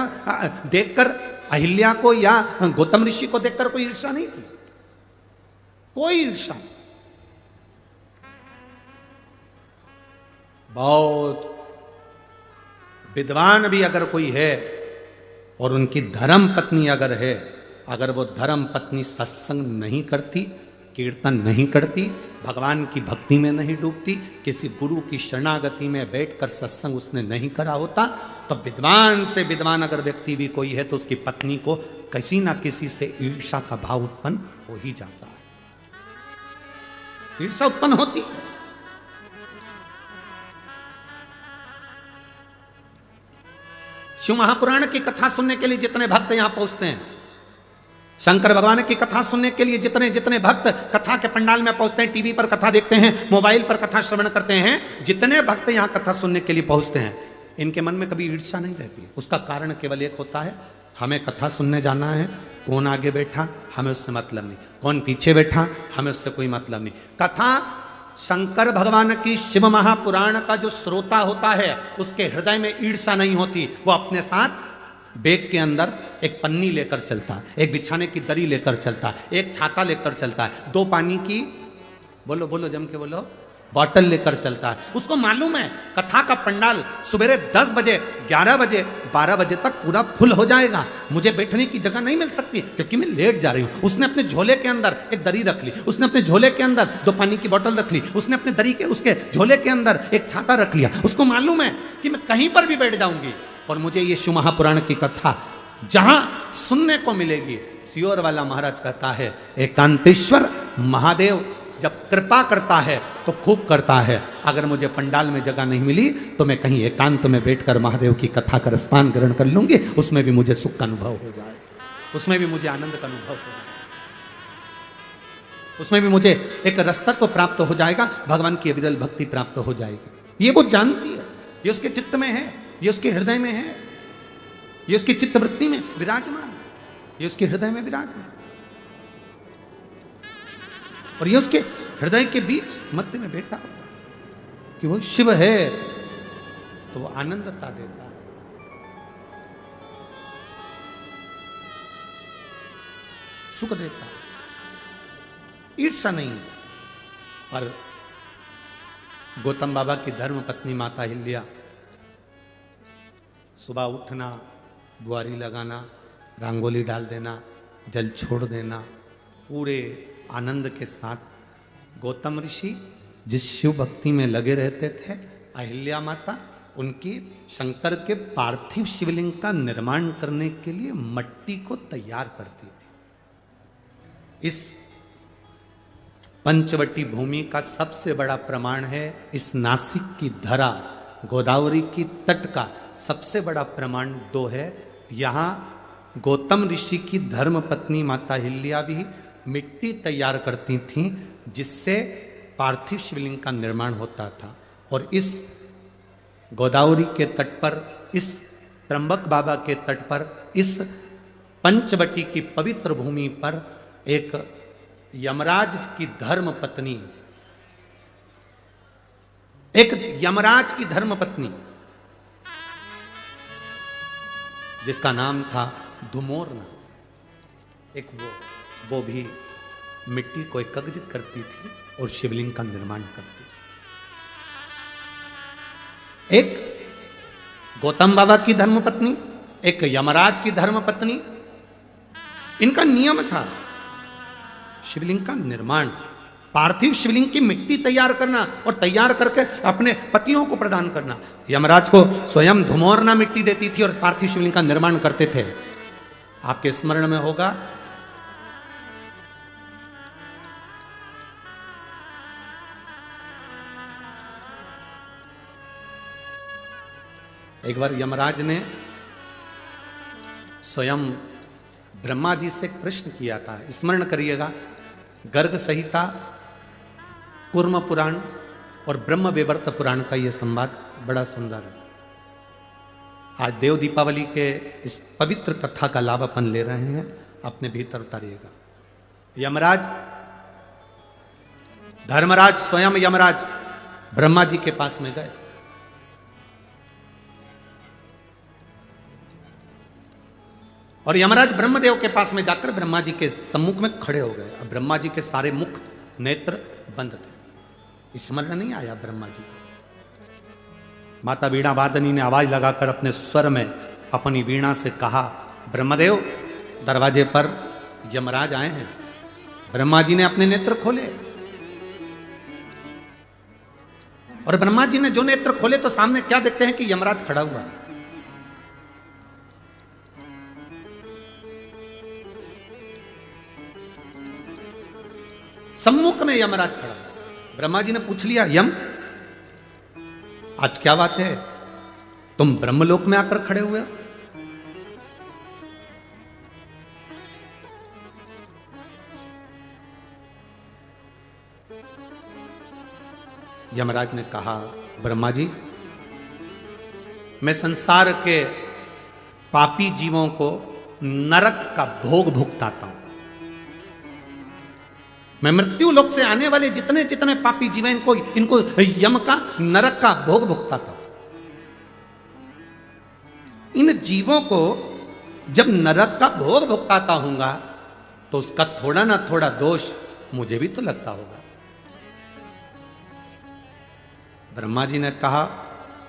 देखकर अहिल्या को या गौतम ऋषि को देखकर कोई ईर्ष्या नहीं थी, कोई ईर्ष्या नहीं। बहुत विद्वान भी अगर कोई है और उनकी धर्म पत्नी अगर है, अगर वो धर्म पत्नी सत्संग नहीं करती, कीर्तन नहीं करती, भगवान की भक्ति में नहीं डूबती, किसी गुरु की शरणागति में बैठकर सत्संग उसने नहीं करा होता, तो विद्वान से विद्वान अगर व्यक्ति भी कोई है तो उसकी पत्नी को किसी ना किसी से ईर्ष्या का भाव उत्पन्न हो ही जाता है। ईर्ष्या उत्पन्न होती है। शिव महापुराण की कथा सुनने के लिए जितने भक्त यहां पहुंचते हैं, शंकर भगवान की कथा सुनने के लिए जितने जितने भक्त कथा के पंडाल में पहुंचते हैं, टीवी पर कथा देखते हैं, मोबाइल पर कथा श्रवण करते हैं, जितने भक्त यहां कथा सुनने के लिए पहुंचते हैं, इनके मन में कभी ईर्ष्या नहीं रहती। उसका कारण केवल एक होता है, हमें कथा सुनने जाना है, कौन आगे बैठा हमें उससे मतलब नहीं, कौन पीछे बैठा हमें उससे कोई मतलब नहीं। कथा शंकर भगवान की शिव महापुराण का जो श्रोता होता है उसके हृदय में ईर्ष्या नहीं होती। वो अपने साथ बैग के अंदर एक पन्नी लेकर चलता है, एक बिछाने की दरी लेकर चलता है, एक छाता लेकर चलता है, 2 पानी की बोलो बोलो जम के बोलो बॉटल लेकर चलता है। उसको मालूम है कथा का पंडाल सुबह 10 बजे 11 बजे 12 बजे तक पूरा फुल हो जाएगा, मुझे बैठने की जगह नहीं मिल सकती क्योंकि मैं लेट जा रही हूँ। उसने अपने झोले के अंदर एक दरी रख ली, उसने अपने झोले के अंदर 2 पानी की बोतल रख ली, उसने अपने दरी के उसके झोले के अंदर एक छाता रख लिया। उसको मालूम है कि मैं कहीं पर भी बैठ जाऊंगी और मुझे ये शिव महापुराण की कथा जहां सुनने को मिलेगी। सियोर वाला महाराज कहता है एकांतेश्वर महादेव जब कृपा करता है तो खूब करता है। अगर मुझे पंडाल में जगह नहीं मिली तो मैं कहीं एकांत में बैठकर महादेव की कथा का रसपान ग्रहण कर लूंगी, उसमें भी मुझे सुख का अनुभव हो जाए, उसमें भी मुझे आनंद का अनुभव हो जाए, उसमें भी मुझे एक रसतत्व प्राप्त हो जाएगा, भगवान की अविरल भक्ति प्राप्त हो जाएगी। ये वो जानती है, ये उसके चित्त में है, ये उसके हृदय में है, ये उसकी चित्तवृत्ति में विराजमान, ये उसके हृदय में विराजमान, और ये उसके हृदय के बीच मध्य में बैठा होगा कि वो शिव है तो वो आनंदता देता है। सुख देता है, ईर्ष्या नहीं है। पर गौतम बाबा की धर्म पत्नी माता अहिल्या सुबह उठना, बुआरी लगाना, रंगोली डाल देना, जल छोड़ देना, पूरे आनंद के साथ गौतम ऋषि जिस शिव भक्ति में लगे रहते थे, अहिल्या माता उनकी शंकर के पार्थिव शिवलिंग का निर्माण करने के लिए मट्टी को तैयार करती थी। इस पंचवटी भूमि का सबसे बड़ा प्रमाण है इस नासिक की धरा, गोदावरी की तट का सबसे बड़ा प्रमाण दो है। यहाँ गौतम ऋषि की धर्म पत्नी माता अहिल्या भी मिट्टी तैयार करती थीं, जिससे पार्थिव शिवलिंग का निर्माण होता था। और इस गोदावरी के तट पर, इस त्र्यंबक बाबा के तट पर, इस पंचवटी की पवित्र भूमि पर एक यमराज की धर्म पत्नी, एक यमराज की धर्म पत्नी जिसका नाम था धुमोरना, एक वो भी मिट्टी को एकत्रित करती थी और शिवलिंग का निर्माण करती थी। एक गौतम बाबा की धर्मपत्नी, एक यमराज की धर्मपत्नी, इनका नियम था शिवलिंग का निर्माण, पार्थिव शिवलिंग की मिट्टी तैयार करना और तैयार करके अपने पतियों को प्रदान करना। यमराज को स्वयं धुमोरना मिट्टी देती थी और पार्थिव शिवलिंग का निर्माण करते थे। आपके स्मरण में होगा एक बार यमराज ने स्वयं ब्रह्मा जी से प्रश्न किया था, स्मरण करिएगा, गर्ग संहिता, कूर्म पुराण और ब्रह्म विवर्त पुराण का यह संवाद बड़ा सुंदर है। आज देव दीपावली के इस पवित्र कथा का लाभ अपन ले रहे हैं, अपने भीतर उतारिएगा। यमराज, धर्मराज स्वयं यमराज ब्रह्मा जी के पास में गए। और यमराज ब्रह्मदेव के पास में जाकर ब्रह्मा जी के सम्मुख में खड़े हो गए। अब ब्रह्मा जी के सारे मुख नेत्र बंद थे, स्मरण नहीं आया ब्रह्मा जी को। माता वीणा वादनी ने आवाज लगाकर अपने स्वर में अपनी वीणा से कहा, ब्रह्मदेव, दरवाजे पर यमराज आए हैं। ब्रह्मा जी ने अपने नेत्र खोले और ब्रह्मा जी ने जो नेत्र खोले तो सामने क्या देखते हैं कि यमराज खड़ा हुआ है। सम्मुख में यमराज खड़ा। ब्रह्मा जी ने पूछ लिया, यम, आज क्या बात है, तुम ब्रह्मलोक में आकर खड़े हुए हो? यमराज ने कहा, ब्रह्मा जी, मैं संसार के पापी जीवों को नरक का भोग भुगताता हूं। मैं मृत्यु लोक से आने वाले जितने जितने पापी जीव हैं, इनको यम का, नरक का भोग भुगताता हूं। इन जीवों को जब नरक का भोग भुगताता हूंगा तो उसका थोड़ा ना थोड़ा दोष मुझे भी तो लगता होगा। ब्रह्मा जी ने कहा,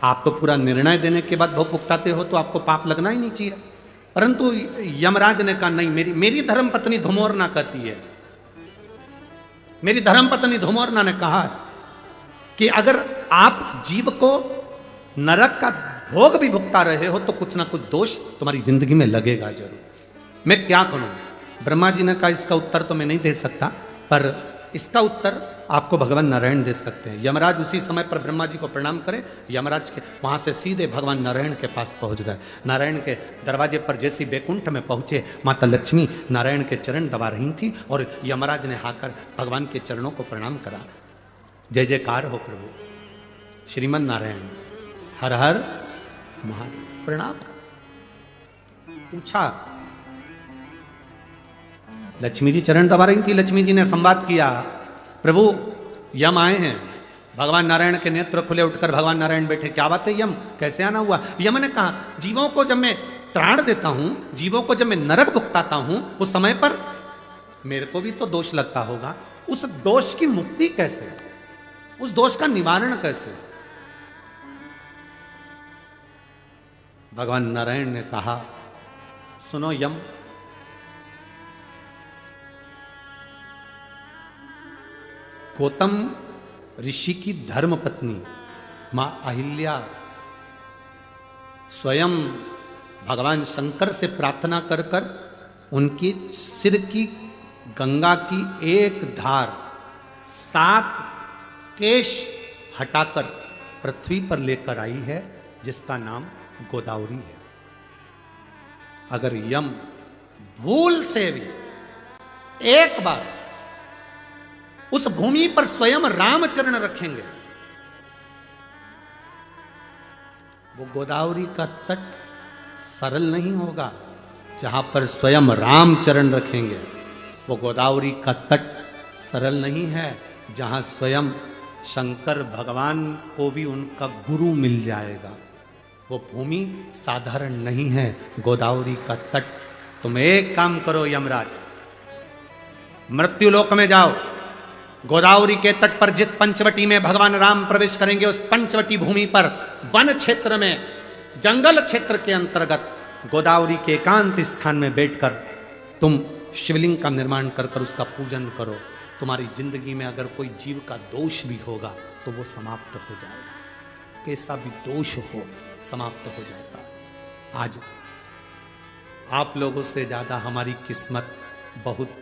आप तो पूरा निर्णय देने के बाद भोग भुगताते हो तो आपको पाप लगना ही नहीं चाहिए। परंतु यमराज ने कहा, नहीं, मेरी धर्म पत्नी धुमोरना कहती है, मेरी धर्मपत्नी धुमोरना ने कहा कि अगर आप जीव को नरक का भोग भी भुगता रहे हो तो कुछ ना कुछ दोष तुम्हारी जिंदगी में लगेगा जरूर। मैं क्या करूं? ब्रह्मा जी ने कहा, इसका उत्तर तो मैं नहीं दे सकता, पर इसका उत्तर आपको भगवान नारायण दे सकते हैं। यमराज उसी समय पर ब्रह्मा जी को प्रणाम करे, यमराज के वहां से सीधे भगवान नारायण के पास पहुंच गए। नारायण के दरवाजे पर जैसी बैकुंठ में पहुंचे, माता लक्ष्मी नारायण के चरण दबा रही थी और यमराज ने आकर भगवान के चरणों को प्रणाम करा। जय जयकार हो प्रभु, श्रीमन नारायण, हर हर महादेव, प्रणाम कर। पूछा, लक्ष्मी जी चरण दबा रही थी, लक्ष्मी जी ने संवाद किया, प्रभु यम आए हैं। भगवान नारायण के नेत्र खुले, उठकर भगवान नारायण बैठे, क्या बात है यम, कैसे आना हुआ? यम ने कहा, जीवों को जब मैं त्राण देता हूं, जीवों को जब मैं नरक भुगताता हूं, उस समय पर मेरे को भी तो दोष लगता होगा। उस दोष की मुक्ति कैसे, उस दोष का निवारण कैसे? भगवान नारायण ने कहा, सुनो यम, गौतम ऋषि की धर्म पत्नी मां अहिल्या स्वयं भगवान शंकर से प्रार्थना कर कर उनकी सिर की गंगा की एक धार 7 केश हटाकर पृथ्वी पर लेकर आई है, जिसका नाम गोदावरी है। अगर यम भूल से भी एक बार उस भूमि पर स्वयं रामचरण रखेंगे, वो गोदावरी का तट सरल नहीं होगा। जहां पर स्वयं रामचरण रखेंगे, वो गोदावरी का तट सरल नहीं है। जहां स्वयं शंकर भगवान को भी उनका गुरु मिल जाएगा, वो भूमि साधारण नहीं है, गोदावरी का तट। तुम एक काम करो यमराज, मृत्युलोक में जाओ, गोदावरी के तट पर जिस पंचवटी में भगवान राम प्रवेश करेंगे, उस पंचवटी भूमि पर वन क्षेत्र में, जंगल क्षेत्र के अंतर्गत गोदावरी के एकांत स्थान में बैठकर तुम शिवलिंग का निर्माण कर उसका पूजन करो। तुम्हारी जिंदगी में अगर कोई जीव का दोष भी होगा तो वो समाप्त हो जाएगा। कैसा भी दोष हो समाप्त हो जाता है। आज आप लोगों से ज्यादा हमारी किस्मत बहुत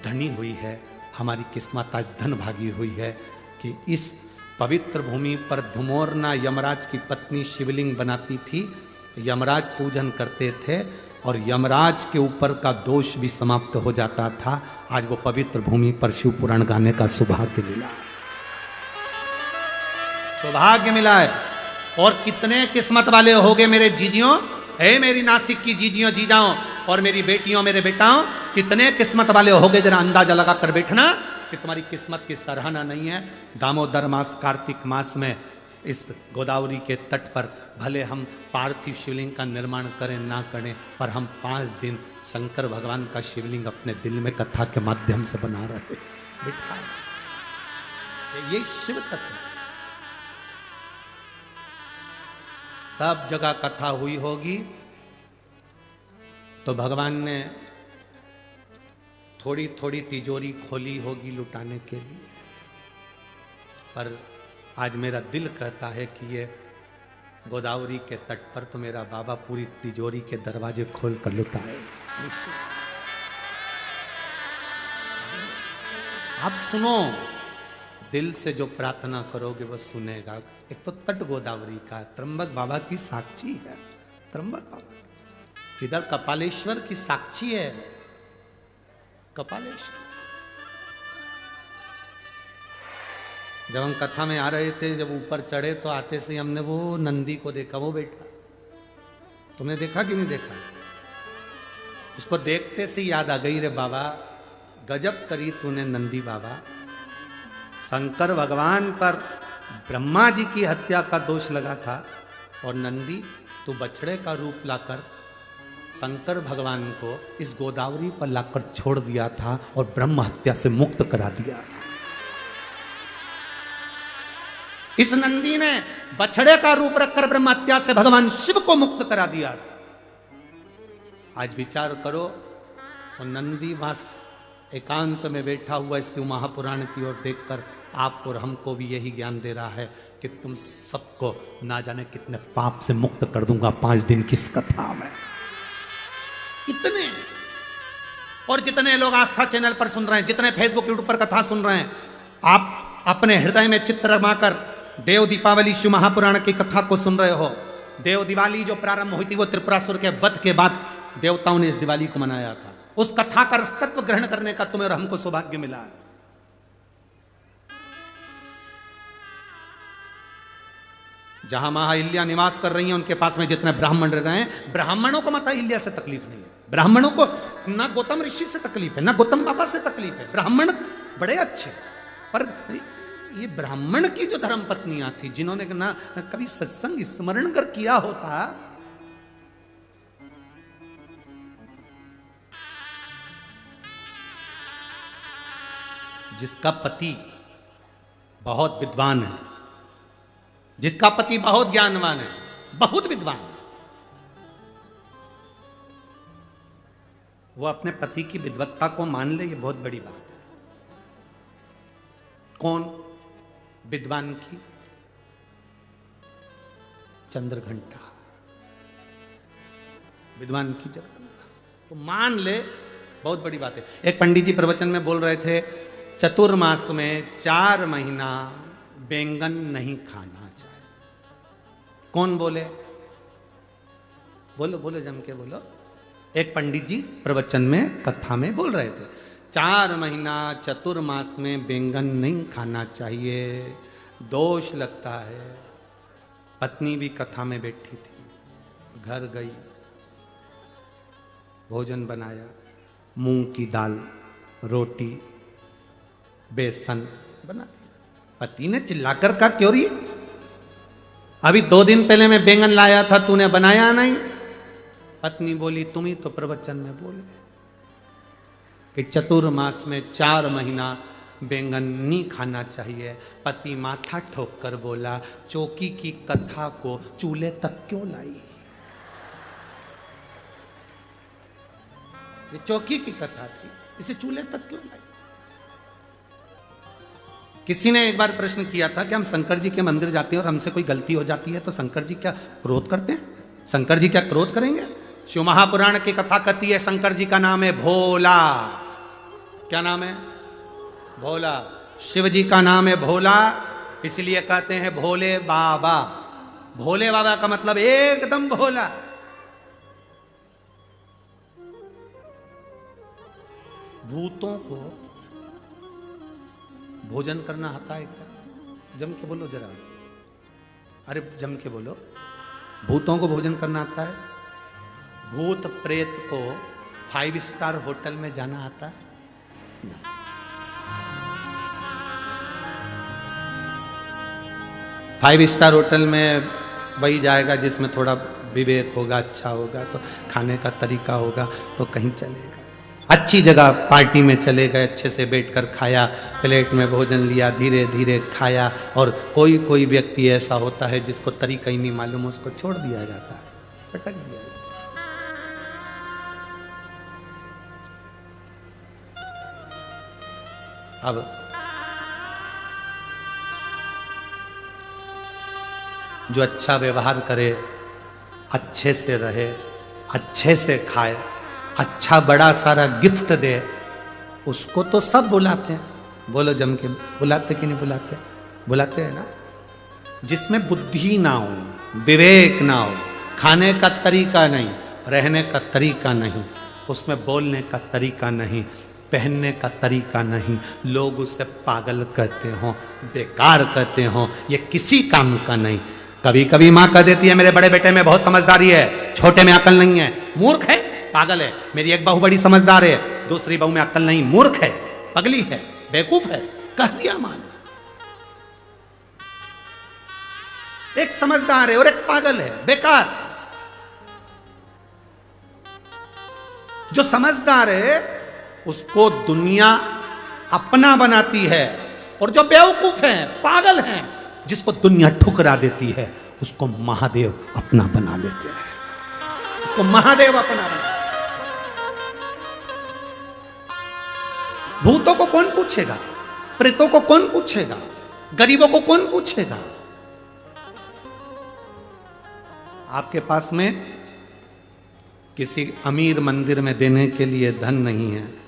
धनी हुई है, हमारी किस्मत आज धन भागी हुई है कि इस पवित्र भूमि पर धुमोरना यमराज की पत्नी शिवलिंग बनाती थी, यमराज पूजन करते थे और यमराज के ऊपर का दोष भी समाप्त हो जाता था। आज वो पवित्र भूमि पर शिव पुराण गाने का सौभाग्य मिला, सौभाग्य मिला है। और कितने किस्मत वाले होगे मेरे जीजियों, हे मेरी नासिक की जीजियों जीजाओं और मेरी बेटियों मेरे बेटाओं, कितने किस्मत वाले होगे। जरा अंदाजा लगा कर बैठना कि तुम्हारी किस्मत की सराहना नहीं है। दामोदर मास कार्तिक मास में इस गोदावरी के तट पर भले हम पार्थिव शिवलिंग का निर्माण करें ना करें, पर हम 5 दिन शंकर भगवान का शिवलिंग अपने दिल में कथा के माध्यम से बना रहे बिठा। ये शिव तत्व, सब जगह कथा हुई होगी तो भगवान ने थोड़ी थोड़ी तिजोरी खोली होगी लुटाने के लिए, पर आज मेरा दिल कहता है कि ये गोदावरी के तट पर तो मेरा बाबा पूरी तिजोरी के दरवाजे खोल कर लुटाए। आप सुनो, दिल से जो प्रार्थना करोगे वो सुनेगा। एक तो तट गोदावरी का, त्र्यंबक बाबा की साक्षी है, त्र्यंबक बाबा इधर कपालेश्वर की साक्षी है, कपालेश्वर। जब हम कथा में आ रहे थे, जब ऊपर चढ़े तो आते से हमने वो नंदी को देखा, वो बैठा। तुमने देखा कि नहीं देखा? उसको देखते से याद आ गई, रे बाबा गजब करी तूने नंदी बाबा। शंकर भगवान पर ब्रह्मा जी की हत्या का दोष लगा था और नंदी तू बछड़े का रूप लाकर शंकर भगवान को इस गोदावरी पर लाकर छोड़ दिया था और ब्रह्म हत्या से मुक्त करा दिया था। इस नंदी ने बछड़े का रूप रखकर ब्रह्म हत्या से भगवान शिव को मुक्त करा दिया था। आज विचार करो, और नंदी वास एकांत में बैठा हुआ शिव महापुराण की ओर देखकर आपको और हमको भी यही ज्ञान दे रहा है कि तुम सबको ना जाने कितने पाप से मुक्त कर दूंगा 5 दिन की इस कथा में। इतने, और जितने लोग आस्था चैनल पर सुन रहे हैं, जितने फेसबुक यूट्यूब पर कथा सुन रहे हैं, आप अपने हृदय में चित्र रमाकर देव दीपावली शिव महापुराण की कथा को सुन रहे हो। देव दिवाली जो प्रारंभ हुई थी वो त्रिपुरासुर के वध के बाद देवताओं ने इस दिवाली को मनाया था। उस कथा का तत्व ग्रहण करने का तुम्हें और हमको सौभाग्य मिला है। जहां मां अहिल्या निवास कर रही हैं, उनके पास में जितने ब्राह्मण रह रहे हैं, ब्राह्मणों को माता अहिल्या से तकलीफ नहीं है। ब्राह्मणों को ना गौतम ऋषि से तकलीफ है, ना गौतम बाबा से तकलीफ है। ब्राह्मण बड़े अच्छे, पर ये ब्राह्मण की जो धर्म पत्नियां थी, जिन्होंने ना कभी सत्संग स्मरण कर किया होता, जिसका पति बहुत विद्वान है, जिसका पति बहुत ज्ञानवान है, बहुत विद्वान, वो अपने पति की विद्वत्ता को मान ले, ये बहुत बड़ी बात है। कौन? विद्वान की चंद्रघंटा, विद्वान की जगदम्बा, तो मान ले, बहुत बड़ी बात है। एक पंडित जी प्रवचन में बोल रहे थे चतुर्मास में 4 महीना बैंगन नहीं खाना चाहिए। कौन बोले? बोलो बोलो, जम के बोलो। एक पंडित जी प्रवचन में, कथा में बोल रहे थे 4 महीना चतुर्मास में बैंगन नहीं खाना चाहिए, दोष लगता है। पत्नी भी कथा में बैठी थी, घर गई, भोजन बनाया, मूंग की दाल, रोटी, बेसन बना दिया। पति ने चिल्लाकर कहा, क्यों रही? अभी 2 दिन पहले मैं बैंगन लाया था, तूने बनाया नहीं। पत्नी बोली, तुम ही तो प्रवचन में बोले कि चतुर्मास में 4 महीना बैंगन नहीं खाना चाहिए। पति माथा ठोक कर बोला, चौकी की कथा को चूल्हे तक क्यों लाई? ये चौकी की कथा थी, इसे चूल्हे तक क्यों लाई? किसी ने एक बार प्रश्न किया था कि हम शंकर जी के मंदिर जाते हैं और हमसे कोई गलती हो जाती है तो शंकर जी क्या क्रोध करते हैं? शंकर जी क्या क्रोध करेंगे? शिव महापुराण की कथा कहती है शंकर जी का नाम है भोला। क्या नाम है? भोला। शिव जी का नाम है भोला, इसलिए कहते हैं भोले बाबा। भोले बाबा का मतलब एकदम भोला। भूतों को भोजन करना आता है क्या? जम के बोलो जरा, अरे जम के बोलो। भूतों को भोजन करना आता है? भूत प्रेत को 5 स्टार होटल में जाना आता है? नहीं। फाइव स्टार होटल में वही जाएगा जिसमें थोड़ा विवेक होगा, अच्छा होगा, तो खाने का तरीका होगा तो कहीं चलेगा। अच्छी जगह पार्टी में चले गए, अच्छे से बैठकर खाया, प्लेट में भोजन लिया, धीरे धीरे खाया। और कोई कोई व्यक्ति ऐसा होता है जिसको तरीका ही नहीं मालूम, उसको छोड़ दिया जाता है, पटक दिया जाता है। अब जो अच्छा व्यवहार करे, अच्छे से रहे, अच्छे से खाए, अच्छा बड़ा सारा गिफ्ट दे, उसको तो सब बुलाते हैं। बोलो जम के, बुलाते कि नहीं बुलाते? बुलाते हैं ना। जिसमें बुद्धि ना हो, विवेक ना हो, खाने का तरीका नहीं, रहने का तरीका नहीं, उसमें बोलने का तरीका नहीं, पहनने का तरीका नहीं, लोग उससे पागल कहते हो, बेकार कहते हो, ये किसी काम का नहीं। कभी कभी माँ कह देती है मेरे बड़े बेटे में बहुत समझदारी है, छोटे में अकल नहीं है, मूर्ख है, पागल है। मेरी एक बहू बड़ी समझदार है, दूसरी बहू में अकल नहीं, मूर्ख है, पगली है, बेवकूफ है, कह दिया माँ ने। एक समझदार है और एक पागल है, बेकार। जो समझदार है उसको दुनिया अपना बनाती है, और जो बेवकूफ है, पागल है, जिसको दुनिया ठुकरा देती है, उसको महादेव अपना बना लेते हैं। उसको महादेव अपना बना। भूतों को कौन पूछेगा? प्रेतों को कौन पूछेगा? गरीबों को कौन पूछेगा? आपके पास में किसी अमीर मंदिर में देने के लिए धन नहीं है,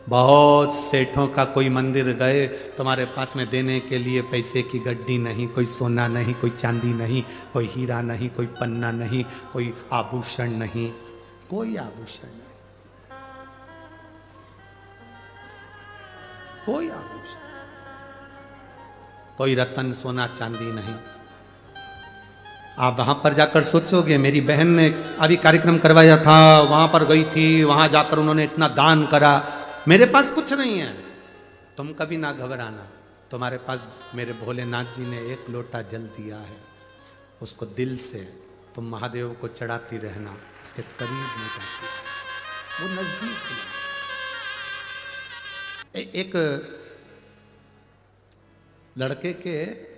बहुत सेठों का कोई मंदिर गए, तुम्हारे पास में देने के लिए पैसे की गड्डी नहीं, कोई सोना नहीं, कोई चांदी नहीं, कोई हीरा नहीं, कोई पन्ना नहीं, कोई आभूषण नहीं, कोई आभूषण नहीं, कोई आभूषण, कोई रतन सोना चांदी नहीं। आप वहां पर जाकर सोचोगे, मेरी बहन ने अभी कार्यक्रम करवाया था, वहां पर गई थी, वहां जाकर उन्होंने इतना दान करा, मेरे पास कुछ नहीं है। तुम कभी ना घबराना, तुम्हारे पास मेरे भोलेनाथ जी ने 1 लोटा जल दिया है, उसको दिल से तुम महादेव को चढ़ाती रहना, उसके करीब में जाती, वो नजदीक है। एक लड़के के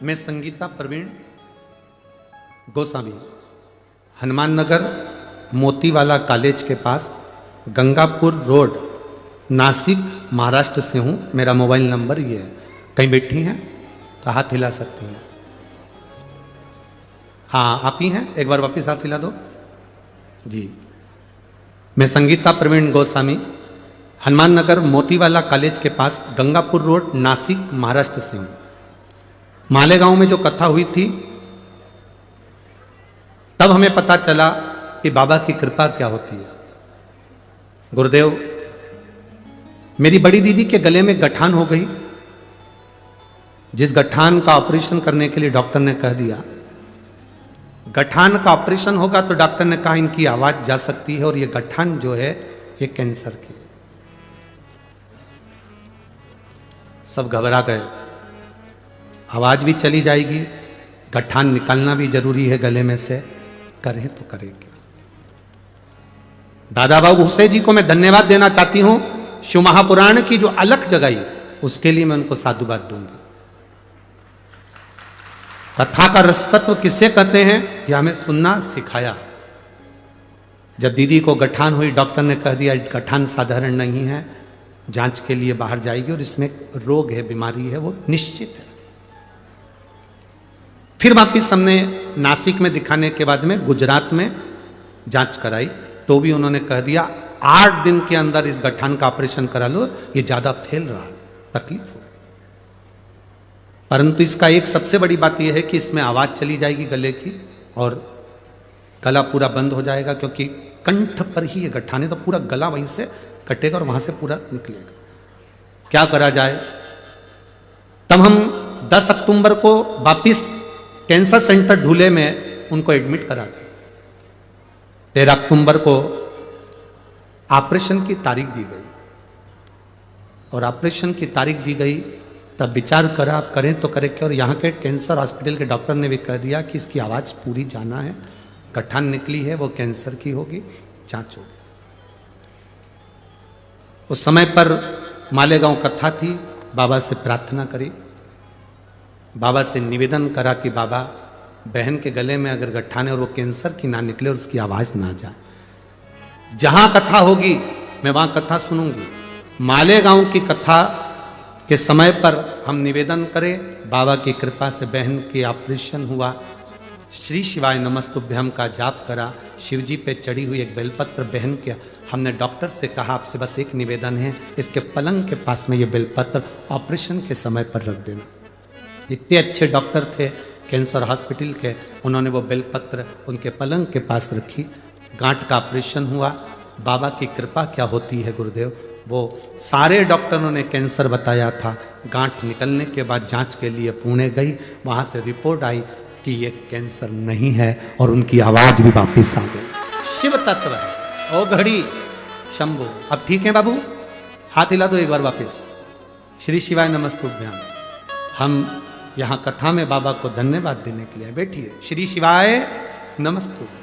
मैं संगीता प्रवीण गोस्वामी हनुमान नगर मोतीवाला कॉलेज के पास गंगापुर रोड नासिक महाराष्ट्र से हूँ। मेरा मोबाइल नंबर ये है। कहीं बैठी हैं तो हाथ हिला सकती हैं। हाँ आप ही हैं, एक बार वापस हाथ हिला दो जी। मैं संगीता प्रवीण गोस्वामी हनुमान नगर मोतीवाला कॉलेज के पास गंगापुर रोड नासिक महाराष्ट्र से हूँ। मालेगांव में जो कथा हुई थी तब हमें पता चला कि बाबा की कृपा क्या होती है। गुरुदेव, मेरी बड़ी दीदी के गले में गठान हो गई। जिस गठान का ऑपरेशन करने के लिए डॉक्टर ने कह दिया, गठान का ऑपरेशन होगा तो डॉक्टर ने कहा इनकी आवाज जा सकती है और ये गठान जो है ये कैंसर की है। सब घबरा गए। आवाज भी चली जाएगी, गठान निकालना भी जरूरी है गले में से, करें तो करेंगे। दादा बाबू भूसे जी को मैं धन्यवाद देना चाहती हूं। शिव महापुराण की जो अलख जगाई उसके लिए मैं उनको साधुवाद दूंगी। कथा का रसतत्व किसे कहते हैं यह हमें सुनना सिखाया। जब दीदी को गठान हुई, डॉक्टर ने कह दिया गठान साधारण नहीं है, जांच के लिए बाहर जाएगी और इसमें रोग है, बीमारी है, वो निश्चित है। फिर वापिस हमने नासिक में दिखाने के बाद में गुजरात में जांच कराई तो भी उन्होंने कह दिया 8 दिन के अंदर इस गठान का ऑपरेशन करा लो, ये ज्यादा फैल रहा है, तकलीफ हो। परंतु इसका एक सबसे बड़ी बात यह है कि इसमें आवाज चली जाएगी गले की और गला पूरा बंद हो जाएगा, क्योंकि कंठ पर ही ये गठान है तो पूरा गला वहीं से कटेगा और वहां से पूरा निकलेगा। क्या करा जाए? तब हम 10 अक्टूबर को वापिस कैंसर सेंटर धुले में उनको एडमिट करा दिया। 13 अक्टूबर को ऑपरेशन की तारीख दी गई और ऑपरेशन की तारीख दी गई तब विचार करा आप करें तो करें क्या। और यहाँ के कैंसर हॉस्पिटल के डॉक्टर ने भी कह दिया कि इसकी आवाज पूरी जाना है, गठान निकली है वो कैंसर की होगी, जांच होगी। उस समय पर मालेगांव कथा थी, बाबा से प्रार्थना करी, बाबा से निवेदन करा कि बाबा बहन के गले में अगर गठान है और वो कैंसर की ना निकले और उसकी आवाज ना जाए, जहां कथा होगी मैं वहां कथा सुनूंगी। मालेगांव की कथा के समय पर हम निवेदन करें, बाबा की कृपा से बहन की ऑपरेशन हुआ, श्री शिवाय नमस्तुभ्यम का जाप करा, शिवजी पे चढ़ी हुई एक बेलपत्र बहन के हमने डॉक्टर से कहा आपसे बस एक निवेदन है, इसके पलंग के पास में ये बेलपत्र ऑपरेशन के समय पर रख देना। इतने अच्छे डॉक्टर थे कैंसर हॉस्पिटल के, उन्होंने वो बेलपत्र उनके पलंग के पास रखी। गांठ का ऑपरेशन हुआ। बाबा की कृपा क्या होती है गुरुदेव, वो सारे डॉक्टरों ने कैंसर बताया था। गांठ निकलने के बाद जांच के लिए पुणे गई, वहां से रिपोर्ट आई कि ये कैंसर नहीं है और उनकी आवाज भी वापिस आ गई। शिव तत्व है ओ घड़ी शंभु। अब ठीक है बाबू, हाथ हिला दो एक बार वापिस। श्री शिवाय नमस्तुभ्याम। हम यहाँ कथा में बाबा को धन्यवाद देने के लिए बैठिए। श्री शिवाय नमस्तुभ्याम।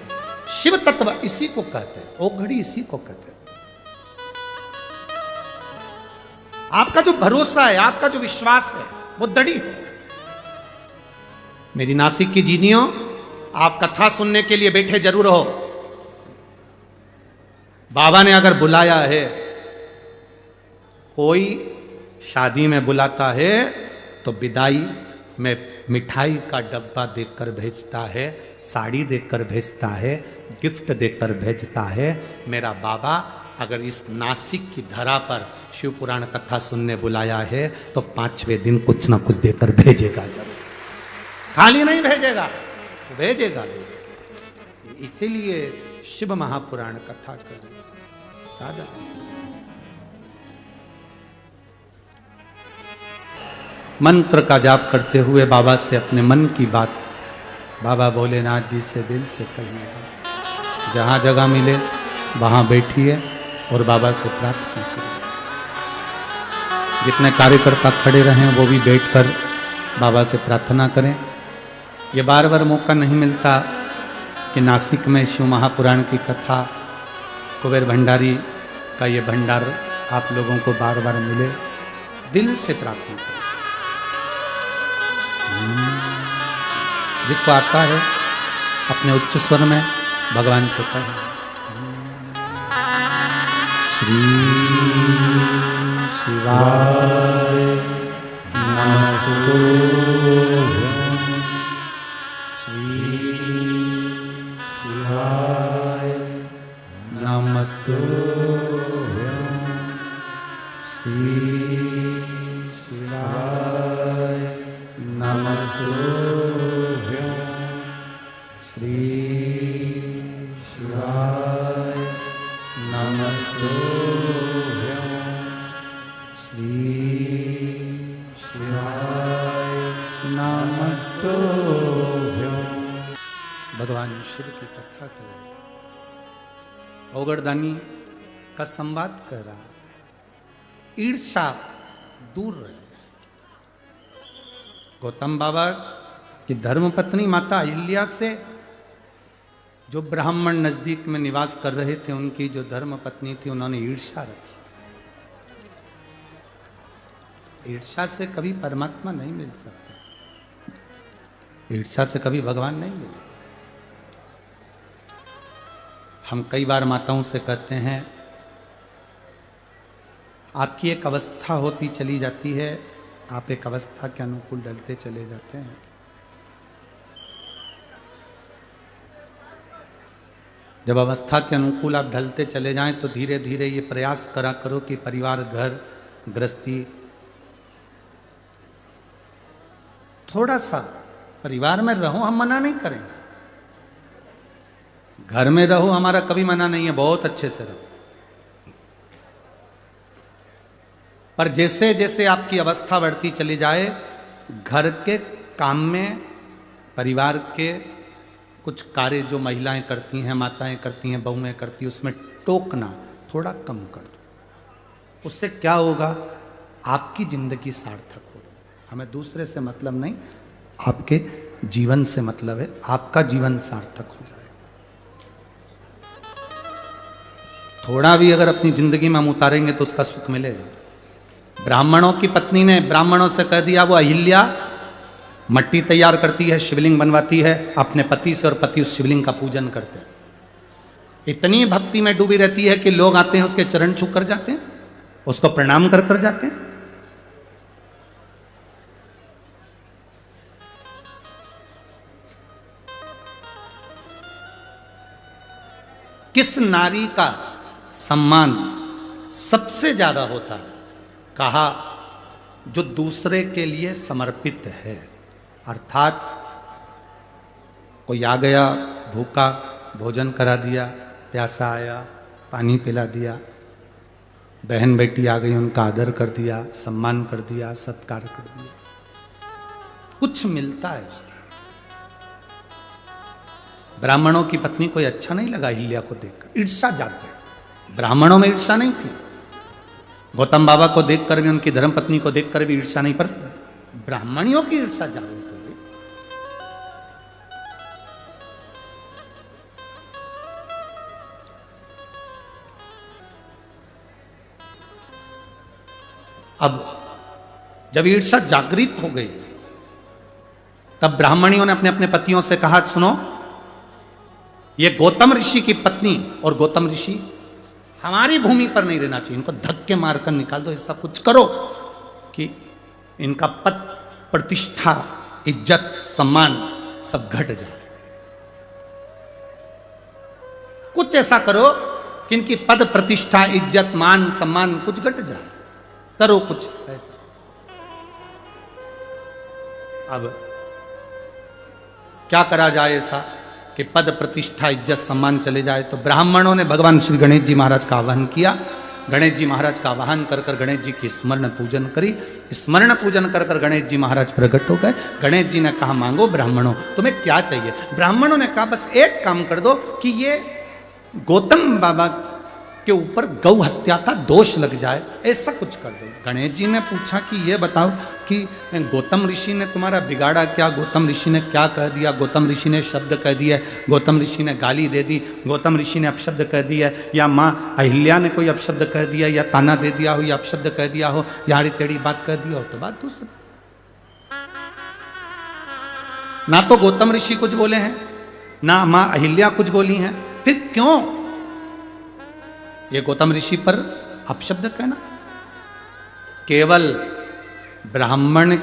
शिव तत्व इसी को कहते हैं, ओ घड़ी इसी को कहते हैं। आपका जो भरोसा है, आपका जो विश्वास है वो दृढ़ हो। मेरी नासिक की जीनियों, आप कथा सुनने के लिए बैठे जरूर हो। बाबा ने अगर बुलाया है, कोई शादी में बुलाता है तो विदाई में मिठाई का डब्बा देकर भेजता है, साड़ी देकर भेजता है, गिफ्ट देकर भेजता है। मेरा बाबा अगर इस नासिक की धरा पर शिव पुराण कथा सुनने बुलाया है तो 5वें दिन कुछ ना कुछ देकर भेजेगा जरूर, खाली नहीं भेजेगा, भेजेगा। इसीलिए शिव महापुराण कथा कर साधन। मंत्र का जाप करते हुए बाबा से अपने मन की बात बाबा भोलेनाथ जी से दिल से कहिएगा। जहाँ जगह मिले वहाँ बैठिए और बाबा से प्रार्थना करिए। जितने कार्यकर्ता खड़े रहें वो भी बैठकर बाबा से प्रार्थना करें। ये बार बार मौका नहीं मिलता कि नासिक में शिव महापुराण की कथा, कुबेर भंडारी का ये भंडार आप लोगों को बार बार मिले। दिल से प्रार्थना करें। जिसको आता है अपने उच्च स्वर में भगवान से कहें। श्री शिवाय नमस्तुभ्यं। श्री शिवाय नमस्तुभ्यं। श्री शिवाय नमस्तुभ्यं। श्री शिवाय नमस्तुभ्यं। श्री शिवाय नमस्तुभ्यं। भगवान शिव की कथा करो। औगड़दानी का संवाद कर रहा, ईर्षा दूर रहे। गौतम बाबा की धर्मपत्नी माता अहिल्या से जो ब्राह्मण नजदीक में निवास कर रहे थे, उनकी जो धर्मपत्नी थी, उन्होंने ईर्षा रखी। ईर्षा से कभी परमात्मा नहीं मिल सकता, ईर्षा से कभी भगवान नहीं मिले। हम कई बार माताओं से कहते हैं, आपकी एक अवस्था होती चली जाती है, आप एक अवस्था के अनुकूल ढलते चले जाते हैं। जब अवस्था के अनुकूल आप ढलते चले जाएं तो धीरे धीरे ये प्रयास करा करो कि परिवार, घर, गृहस्थी, थोड़ा सा परिवार में रहो, हम मना नहीं करेंगे। घर में रहो, हमारा कभी मना नहीं है, बहुत अच्छे से रहो। पर जैसे जैसे आपकी अवस्था बढ़ती चली जाए, घर के काम में, परिवार के कुछ कार्य जो महिलाएं करती हैं, माताएं करती हैं, बहुएं करती हैं, उसमें टोकना थोड़ा कम कर दो। उससे क्या होगा, आपकी जिंदगी सार्थक होगी। हमें दूसरे से मतलब नहीं, आपके जीवन से मतलब है, आपका जीवन सार्थक हो जाए। थोड़ा भी अगर अपनी जिंदगी में हम उतारेंगे तो उसका सुख मिलेगा। ब्राह्मणों की पत्नी ने ब्राह्मणों से कह दिया, वो अहिल्या मट्टी तैयार करती है, शिवलिंग बनवाती है अपने पति से, और पति उस शिवलिंग का पूजन करते हैं। इतनी भक्ति में डूबी रहती है कि लोग आते हैं, उसके चरण छू कर जाते हैं, उसको प्रणाम कर कर जाते हैं। किस नारी का सम्मान सबसे ज्यादा होता है? कहा, जो दूसरे के लिए समर्पित है। अर्थात कोई आ गया भूखा, भोजन करा दिया, प्यासा आया, पानी पिला दिया, बहन बेटी आ गई, उनका आदर कर दिया, सम्मान कर दिया, सत्कार कर दिया, कुछ मिलता है उसे। ब्राह्मणों की पत्नी कोई अच्छा नहीं लगा अहिल्या को देखकर, ईर्ष्या जाग गई। ब्राह्मणों में ईर्ष्या नहीं थी, गौतम बाबा को देखकर भी, उनकी धर्मपत्नी को देखकर भी ईर्ष्या नहीं, पर ब्राह्मणियों की ईर्ष्या जागृत हो गई। अब जब ईर्ष्या जागृत हो गई, तब ब्राह्मणियों ने अपने अपने पतियों से कहा, सुनो, ये गौतम ऋषि की पत्नी और गौतम ऋषि हमारी भूमि पर नहीं रहना चाहिए, इनको धक्के मारकर निकाल दो, ऐसा कुछ करो कि इनका पद, प्रतिष्ठा, इज्जत, सम्मान सब घट जाए। कुछ ऐसा करो कि इनकी पद, प्रतिष्ठा, इज्जत, मान, सम्मान कुछ घट जाए, करो कुछ ऐसा। अब क्या करा जाए ऐसा कि पद, प्रतिष्ठा, इज्जत, सम्मान चले जाए? तो ब्राह्मणों ने भगवान श्री गणेश जी महाराज का आवाहन किया। गणेश जी महाराज का आवाहन कर कर गणेश जी की स्मरण पूजन करी। स्मरण पूजन कर कर गणेश जी महाराज प्रकट हो गए। गणेश जी ने कहा, मांगो ब्राह्मणों, तुम्हें क्या चाहिए? ब्राह्मणों ने कहा, बस एक काम कर दो कि ये गौतम बाबा के ऊपर गौ हत्या का दोष लग जाए, ऐसा कुछ कर दो। गणेश जी ने पूछा कि ये बताओ कि गौतम ऋषि ने तुम्हारा बिगाड़ा क्या? गौतम ऋषि ने क्या कह दिया? गौतम ऋषि ने शब्द कह दिया, गौतम ऋषि ने गाली दे दी, गौतम ऋषि ने अपशब्द कह दिया, या माँ अहिल्या ने कोई अपशब्द कह दिया, या ताना दे दिया हो, या अपशब्द कह दिया हो, या आड़ी टेढ़ी बात कह दिया हो, तो बात दूसरी। ना तो गौतम ऋषि कुछ बोले हैं, ना मां अहिल्या कुछ बोली हैं, फिर क्यों ये गौतम ऋषि पर अपशब्द कहना? केवल ब्राह्मण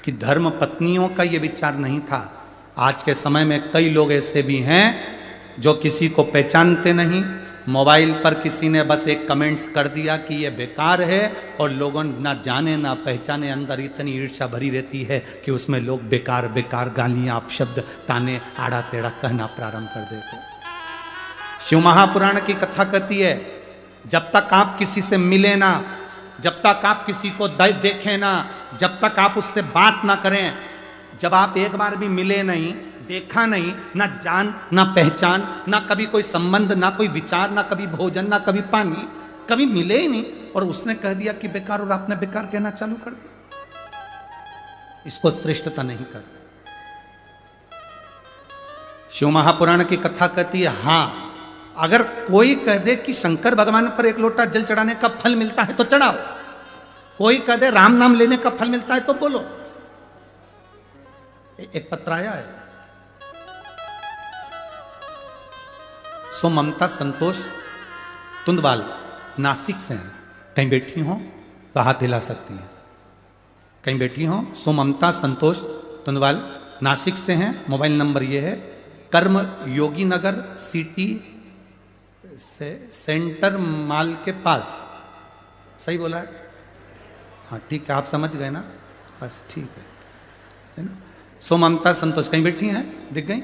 की धर्म पत्नियों का ये विचार नहीं था। आज के समय में कई लोग ऐसे भी हैं जो किसी को पहचानते नहीं, मोबाइल पर किसी ने बस एक कमेंट्स कर दिया कि ये बेकार है, और लोगों ना जाने ना पहचाने अंदर इतनी ईर्ष्या भरी रहती है कि उसमें लोग बेकार बेकार गालियां, अपशब्द, ताने, आड़ा टेढ़ा कहना प्रारंभ कर देते हैं। शिव महापुराण की कथा कहती है, जब तक आप किसी से मिले ना, जब तक आप किसी को देखें ना, जब तक आप उससे बात ना करें, जब आप एक बार भी मिले नहीं, देखा नहीं, ना जान ना पहचान, ना कभी कोई संबंध, ना कोई विचार, ना कभी भोजन, ना कभी पानी, कभी मिले ही नहीं, और उसने कह दिया कि बेकार, और आपने बेकार कहना चालू कर दिया, इसको श्रेष्ठता नहीं करते। शिव महापुराण की कथा कहती है, हां, अगर कोई कह दे कि शंकर भगवान पर एक लोटा जल चढ़ाने का फल मिलता है तो चढ़ाओ, कोई कह दे राम नाम लेने का फल मिलता है तो बोलो। एक पत्र आया है, सो ममता संतोष तुंदवाल नासिक से हैं, कहीं बैठी हो तो हाथ हिला सकती हैं, कहीं बैठी हो। सो ममता संतोष तुंदवाल नासिक से हैं, मोबाइल नंबर ये है, कर्म योगी नगर सिटी से सेंटर माल के पास, सही बोला है? हाँ ठीक है, आप समझ गए ना, बस ठीक है ना। सो ममता संतोष कहीं बैठी हैं, दिख गई?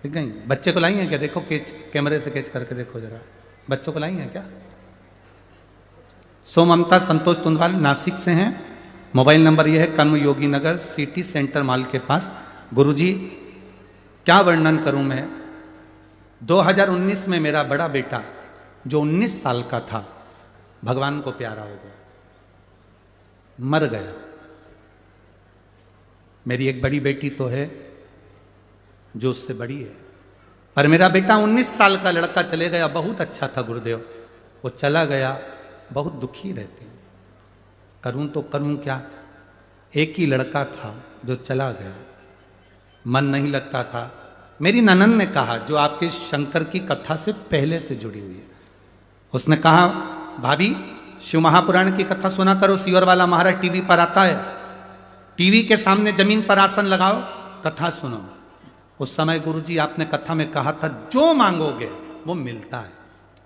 दिख गई? बच्चे को लाई हैं क्या? देखो कैच, कैमरे से कैच करके देखो जरा, बच्चों को लाई हैं क्या? सो ममता संतोष तुंदवाल नासिक से हैं, मोबाइल नंबर यह है, कर्म योगी नगर सिटी सेंटर माल के पास। गुरुजी क्या वर्णन करूं मैं, 2019 में मेरा बड़ा बेटा जो 19 साल का था भगवान को प्यारा हो गया, मर गया। मेरी एक बड़ी बेटी तो है जो उससे बड़ी है, पर मेरा बेटा 19 साल का लड़का चले गया, बहुत अच्छा था गुरुदेव, वो चला गया, बहुत दुखी रहती हूँ, करूं तो करूं क्या। एक ही लड़का था जो चला गया, मन नहीं लगता था। मेरी ननन ने कहा, जो आपके शंकर की कथा से पहले से जुड़ी हुई है, उसने कहा भाभी शिव महापुराण की कथा सुना करो, सीवर वाला महाराज टीवी पर आता है, टीवी के सामने जमीन पर आसन लगाओ, कथा सुनो। उस समय गुरुजी आपने कथा में कहा था, जो मांगोगे वो मिलता है,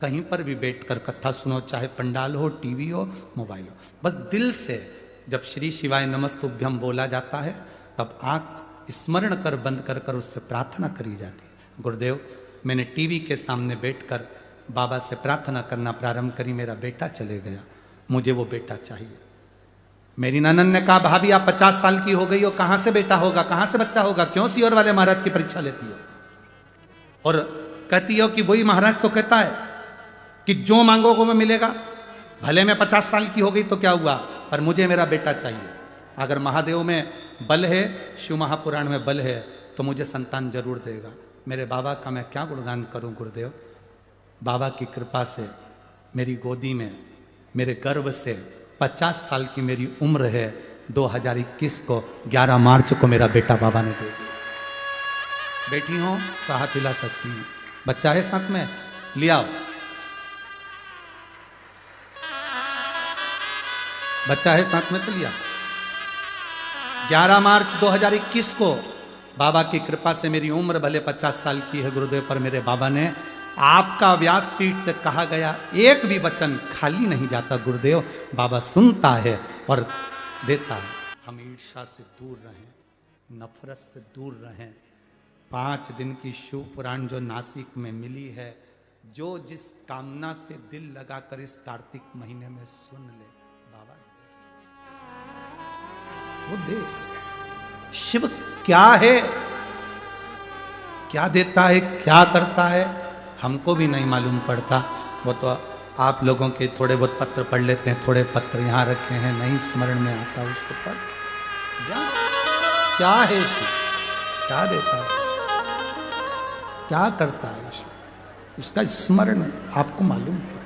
कहीं पर भी बैठकर कथा सुनो, चाहे पंडाल हो, टीवी हो, मोबाइल हो, बस दिल से जब श्री शिवाय नमस्तुभ्यम बोला जाता है तब आंख स्मरण कर बंद कर कर उससे प्रार्थना करी जाती है। गुरुदेव मैंने टीवी के सामने बैठकर बाबा से प्रार्थना करना प्रारंभ करी, मेरा बेटा चले गया, मुझे वो बेटा चाहिए। मेरी ननन ने कहा भाभी आप 50 साल की हो गई हो, कहां से बेटा होगा, कहां से बच्चा होगा, क्यों सीवर वाले महाराज की परीक्षा लेती हो? और कहती हो कि वही महाराज तो कहता है कि जो मांगोगे वो मिलेगा, भले मैं 50 साल की हो गई तो क्या हुआ, पर मुझे मेरा बेटा चाहिए। अगर महादेव में बल है, शिव महापुराण में बल है, तो मुझे संतान जरूर देगा। मेरे बाबा का मैं क्या गुणगान करूं गुरुदेव, बाबा की कृपा से मेरी गोदी में, मेरे गर्भ से 50 साल की मेरी उम्र है, 2021 को 11 मार्च को मेरा बेटा बाबा ने दे दिया। बेटी हो तो हाथ हिला सकती हैं, बच्चा है साथ में, लिया बच्चा है साथ में तो लिया। 11 मार्च 2021 को बाबा की कृपा से मेरी उम्र भले 50 साल की है गुरुदेव, पर मेरे बाबा ने आपका व्यासपीठ से कहा गया एक भी वचन खाली नहीं जाता गुरुदेव, बाबा सुनता है और देता है। हम ईर्ष्या से दूर रहें, नफरत से दूर रहें। 5 दिन की शिव पुराण जो नासिक में मिली है, जो जिस कामना से दिल लगाकर इस कार्तिक महीने में सुन ले, बाबा वो दे। शिव क्या है, क्या देता है, क्या करता है, हमको भी नहीं मालूम पड़ता। वो तो आप लोगों के थोड़े बहुत पत्र पढ़ लेते हैं, थोड़े पत्र यहाँ रखे हैं, नहीं स्मरण में आता उसको पढ़। क्या है शिव, क्या देता है, क्या करता है शिव, उसका स्मरण आपको मालूम पड़े।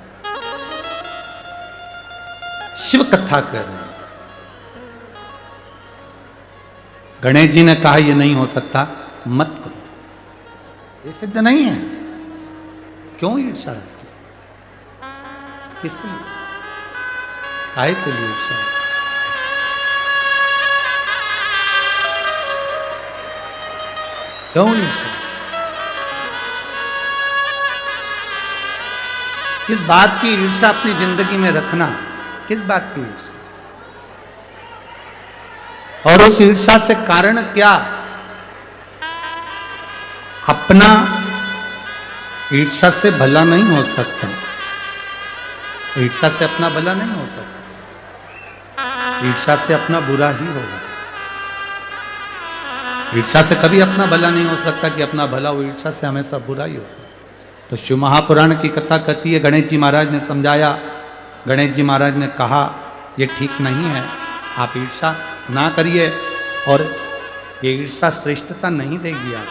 शिव कथा कर रहे हैं, गणेश जी ने कहा ये नहीं हो सकता, मत करो, ये सिद्ध नहीं है। क्यों ईर्ष्या रखते, किस लिए, काहे के लिए ईर्ष्या? क्यों ईर्ष्या? किस बात की ईर्ष्या अपनी जिंदगी में रखना, किस बात की ईर्ष्या? और उस ईर्ष्या से कारण क्या? अपना ईर्ष्या से भला नहीं हो सकता, ईर्ष्या से अपना भला नहीं हो सकता, ईर्ष्या से अपना बुरा ही होगा। ईर्ष्या से कभी अपना भला नहीं हो सकता कि अपना भला हो, ईर्ष्या से हमेशा बुरा ही होगा। तो शिव महापुराण की कथा कहती है, गणेश जी महाराज ने समझाया, गणेश जी महाराज ने कहा ये ठीक नहीं है, आप ईर्ष्या ना करिए, और ये ईर्ष्या श्रेष्ठता नहीं देगी आप।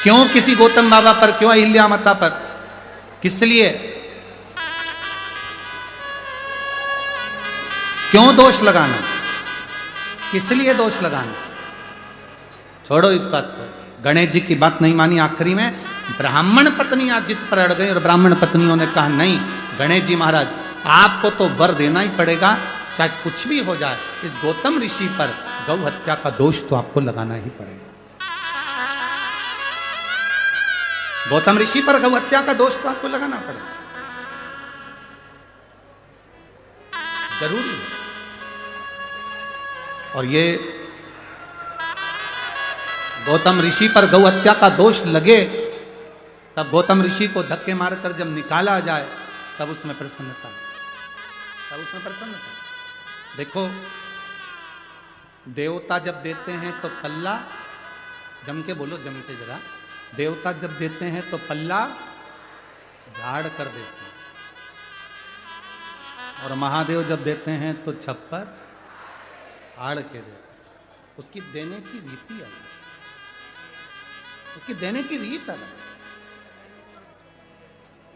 क्यों किसी गौतम बाबा पर, क्यों अहिल्या माता पर, किस लिए, क्यों दोष लगाना, किस लिए दोष लगाना? छोड़ो इस बात को। गणेश जी की बात नहीं मानी, आखिरी में ब्राह्मण पत्नियां जिद पर अड़ गई और ब्राह्मण पत्नियों ने कहा नहीं गणेश जी महाराज आपको तो वर देना ही पड़ेगा, चाहे कुछ भी हो जाए, इस गौतम ऋषि पर गौ हत्या का दोष तो आपको लगाना ही पड़ेगा। गौतम ऋषि पर गौ हत्या का दोष तो आपको लगाना पड़ेगा, जरूरी है। और ये गौतम ऋषि पर गौ हत्या का दोष लगे, तब गौतम ऋषि को धक्के मारकर जब निकाला जाए, तब उसमें प्रसन्नता, तब उसमें प्रसन्नता। देखो देवता जब देते हैं तो पल्ला, जम के बोलो, जम के जरा, देवता जब देते हैं तो पल्ला झाड़ कर देते हैं, और महादेव जब देते हैं तो छप्पर आड़ के देते हैं। उसकी देने की रीति अलग, उसकी देने की रीत अलग।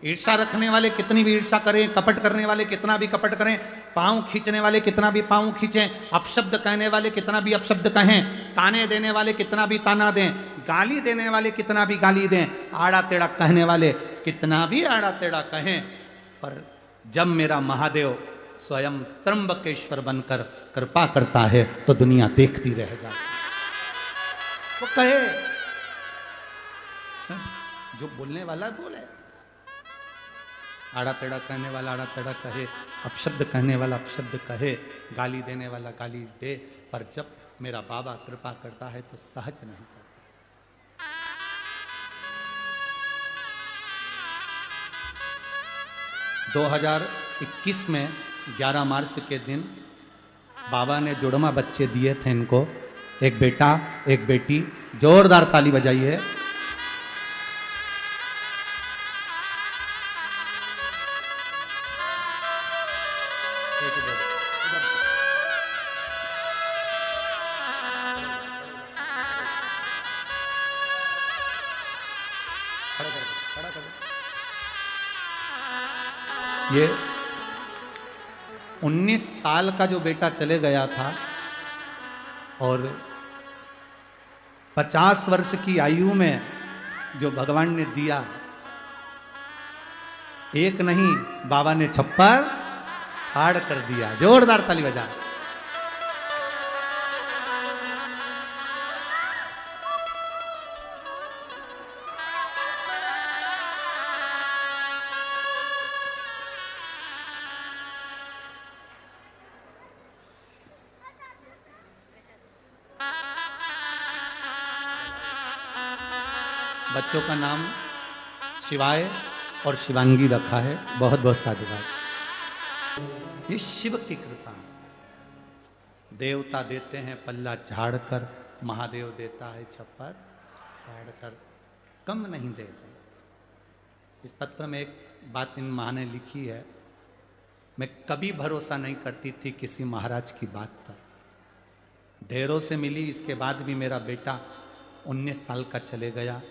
ईर्ष्या रखने वाले कितनी भी ईर्ष्या करें, कपट करने वाले कितना भी कपट करें, पांव खींचने वाले कितना भी पांव खींचें, अपशब्द कहने वाले कितना भी अपशब्द कहें, ताने देने वाले कितना भी ताना दें, गाली देने वाले कितना भी गाली दें, आड़ा टेढ़ा कहने वाले कितना भी आड़ा टेढ़ा कहें, पर जब मेरा महादेव स्वयं त्र्यंबकेश्वर बनकर कृपा करता है तो दुनिया देखती रह जाती। वो कहे, जो बोलने वाला बोले, आड़ा टेढ़ा कहने वाला आड़ा टेढ़ा कहे, अपशब्द कहने वाला अपशब्द कहे, गाली देने वाला गाली दे, पर जब मेरा बाबा कृपा करता है तो सहज नहीं करता। 2021 में 11 मार्च के दिन बाबा ने जुड़वा बच्चे दिए थे इनको, एक बेटा एक बेटी। जोरदार ताली बजाइए। ये 19 साल का जो बेटा चले गया था और 50 वर्ष की आयु में जो भगवान ने दिया, एक नहीं बाबा ने छप्पर हाड़ कर दिया। जोरदार ताली बजा। बच्चों का नाम शिवाय और शिवांगी रखा है। बहुत बहुत साधुवाद। ये शिव की कृपा से देवता देते हैं पल्ला झाड़ कर, महादेव देता है छप्पर झाड़ कर, कम नहीं देते। इस पत्र में एक बात इन माँ ने लिखी है, मैं कभी भरोसा नहीं करती थी किसी महाराज की बात पर। ढेरों से मिली, इसके बाद भी मेरा बेटा 19 साल का चले गया।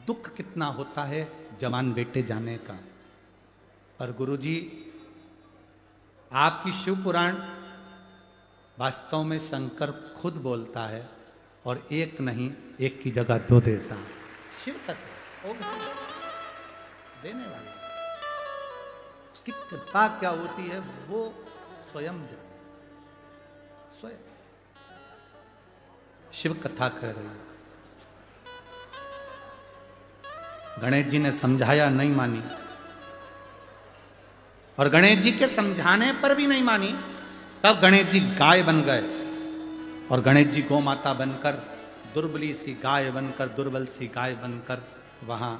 दुख कितना होता है जवान बेटे जाने का। पर गुरुजी आपकी शिव पुराण वास्तव में शंकर खुद बोलता है और एक नहीं, एक की जगह दो देता है। शिव तत्व देने वाला, उसकी कृपा क्या होती है वो स्वयं जाने, स्वयं। शिव कथा कह रही है, गणेश जी ने समझाया नहीं मानी, और गणेश जी के समझाने पर भी नहीं मानी। तब गणेश जी गाय बन गए, और गणेश जी गौ माता बनकर, दुर्बली सी गाय बनकर, दुर्बल सी गाय बनकर वहां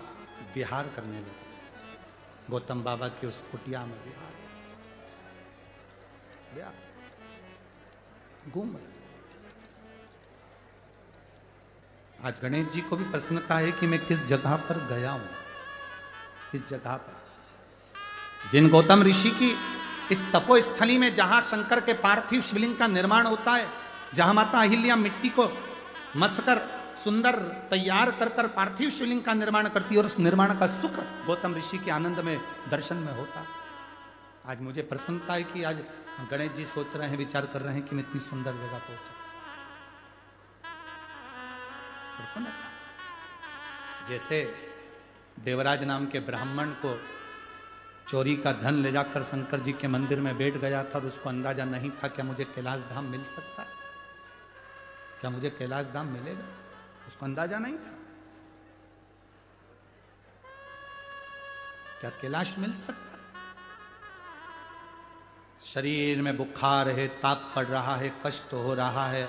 विहार करने लगे। गौतम बाबा की उस कुटिया में विहार घूम रहे। आज गणेश जी को भी प्रसन्नता है कि मैं किस जगह पर गया हूं, किस जगह पर। जिन गौतम ऋषि की इस तपोस्थली में, जहां शंकर के पार्थिव शिवलिंग का निर्माण होता है, जहां माता अहिल्या मिट्टी को मसकर सुंदर तैयार कर कर पार्थिव शिवलिंग का निर्माण करती है, और उस निर्माण का सुख गौतम ऋषि के आनंद में, दर्शन में होता है। आज मुझे प्रसन्नता है कि आज गणेश जी सोच रहे हैं, विचार कर रहे हैं कि मैं इतनी सुंदर जगह पहुंचा। प्रसन्नता। जैसे देवराज नाम के ब्राह्मण को चोरी का धन ले जाकर शंकर जी के मंदिर में बैठ गया था, और उसको अंदाजा नहीं था क्या मुझे कैलाश धाम मिल सकता है, क्या मुझे कैलाश धाम मिलेगा, उसको अंदाजा नहीं था क्या कैलाश मिल सकता है। शरीर में बुखार है, ताप पड़ रहा है, कष्ट हो रहा है,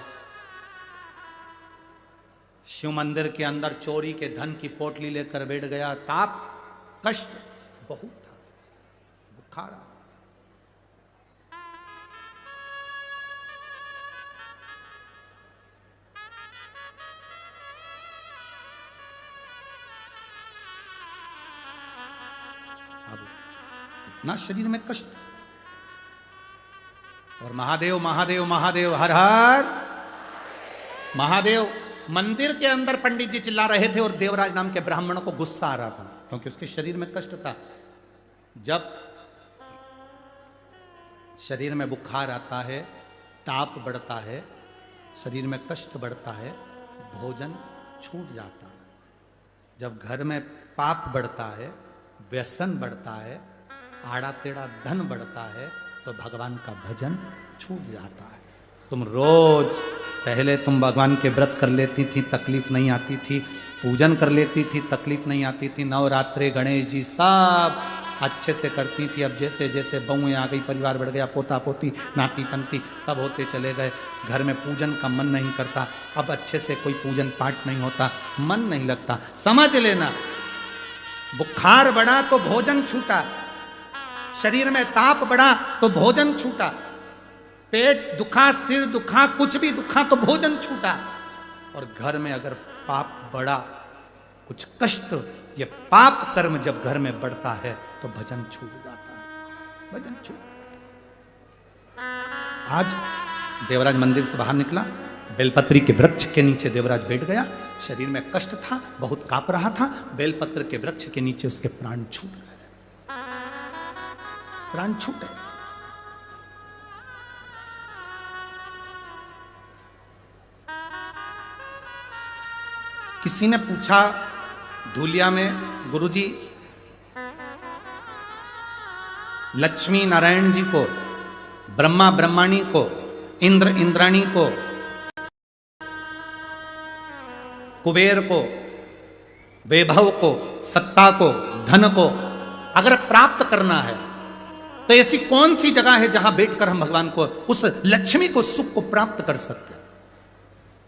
शिव मंदिर के अंदर चोरी के धन की पोटली लेकर बैठ गया, ताप कष्ट बहुत था, बुखार। अब इतना शरीर में कष्ट, और महादेव महादेव महादेव हर हर महादेव। मंदिर के अंदर पंडित जी चिल्ला रहे थे, और देवराज नाम के ब्राह्मण को गुस्सा आ रहा था, क्योंकि उसके शरीर में कष्ट था। जब शरीर में बुखार आता है, ताप बढ़ता है, शरीर में कष्ट बढ़ता है, भोजन छूट जाता है। जब घर में पाप बढ़ता है, व्यसन बढ़ता है, आड़ा टेढ़ा धन बढ़ता है, तो भगवान का भजन छूट जाता है। तुम रोज पहले तुम भगवान के व्रत कर लेती थी, तकलीफ नहीं आती थी, पूजन कर लेती थी, तकलीफ नहीं आती थी, नवरात्रे गणेश जी सब अच्छे से करती थी। अब जैसे जैसे बहुएं आ गई, परिवार बढ़ गया, पोता पोती नाती पंती सब होते चले गए, घर में पूजन का मन नहीं करता, अब अच्छे से कोई पूजन पाठ नहीं होता, मन नहीं लगता। समझ लेना, बुखार बढ़ा तो भोजन छूटा, शरीर में ताप बढ़ा तो भोजन छूटा, पेट दुखा, सिर दुखा, कुछ भी दुखा तो भोजन छूटा। और घर में अगर पाप बढ़ा, कुछ कष्ट, ये पाप कर्म जब घर में बढ़ता है तो भजन छूट जाता है, भजन छूट। आज देवराज मंदिर से बाहर निकला, बेलपत्री के वृक्ष के नीचे देवराज बैठ गया, शरीर में कष्ट था, बहुत कांप रहा था, बेलपत्र के वृक्ष के नीचे उसके प्राण छूट गए, प्राण छूटे। किसी ने पूछा धूलिया में, गुरुजी लक्ष्मी नारायण जी को, ब्रह्मा ब्रह्माणी को, इंद्र इंद्राणी को, कुबेर को, वैभव को, सत्ता को, धन को अगर प्राप्त करना है तो ऐसी कौन सी जगह है जहां बैठकर हम भगवान को, उस लक्ष्मी को, सुख को प्राप्त कर सकते हैं।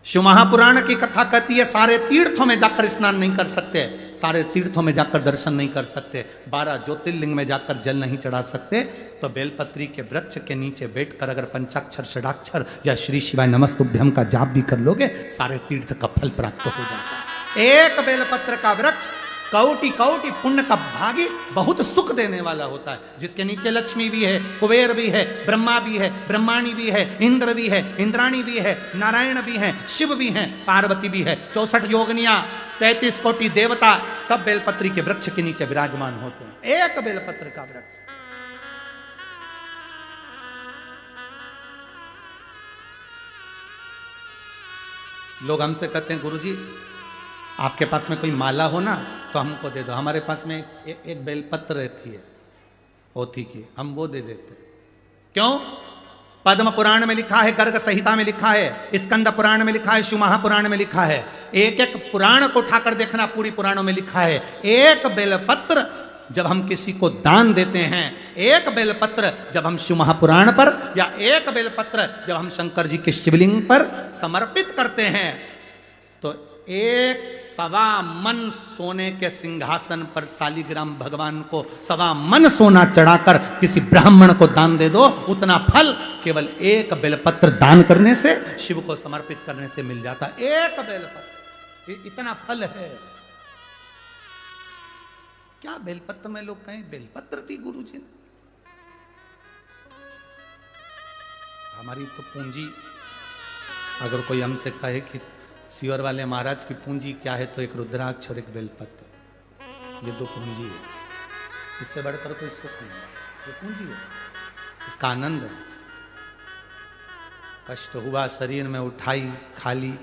शिव महापुराण की कथा कहती है सारे तीर्थों में जाकर स्नान नहीं कर सकते, सारे तीर्थों में जाकर दर्शन नहीं कर सकते, 12 ज्योतिर्लिंग में जाकर जल नहीं चढ़ा सकते, तो बेलपत्री के वृक्ष के नीचे बैठकर अगर पंचाक्षर षडाक्षर या श्री शिवाय नमस्तुभ्यम का जाप भी कर लोगे, सारे तीर्थ का फल प्राप्त हो जाता है। एक बेलपत्र का वृक्ष कौटि कौटि पुण्य का भागी, बहुत सुख देने वाला होता है, जिसके नीचे लक्ष्मी भी है, कुबेर भी है, ब्रह्मा भी है, ब्रह्माणी भी है, इंद्र भी है, इंद्राणी भी है, नारायण भी है, शिव भी हैं, पार्वती भी है, 64 योगनियां, 33 कोटि देवता सब बेलपत्री के वृक्ष के नीचे विराजमान होते हैं। एक बेलपत्र का वृक्ष। लोग हमसे कहते हैं गुरुजी आपके पास में कोई माला हो ना तो हमको दे दो, हमारे पास में एक बेलपत्र रखी है पोथी की, हम वो दे देते। क्यों? पद्म पुराण में लिखा है, गर्ग संहिता में लिखा है, स्कंद पुराण में लिखा है, शिव महापुराण में लिखा है, एक एक पुराण को उठाकर देखना, पूरी पुराणों में लिखा है एक बेलपत्र जब हम किसी को दान देते हैं, एक बेलपत्र जब हम शिव महापुराण पर, या एक बेलपत्र जब हम शंकर जी के शिवलिंग पर समर्पित करते हैं, तो 1.25 मन सोने के सिंहासन पर शालिग्राम भगवान को 1.25 मन सोना चढ़ाकर किसी ब्राह्मण को दान दे दो, उतना फल केवल एक बेलपत्र दान करने से, शिव को समर्पित करने से मिल जाता। एक बेलपत्र इतना फल है। क्या बेलपत्र में लोग कहें बेलपत्र थी गुरुजी ने? हमारी तो पूंजी, अगर कोई हमसे कहे कि सियोर वाले महाराज की पूंजी क्या है, तो एक रुद्राक्ष और एक बेलपत्र, ये 2 पूंजी है, इससे बढ़कर कोई सुख नहीं है, ये पूंजी है, इसका आनंद है। कष्ट हुआ शरीर में उठाई खाली,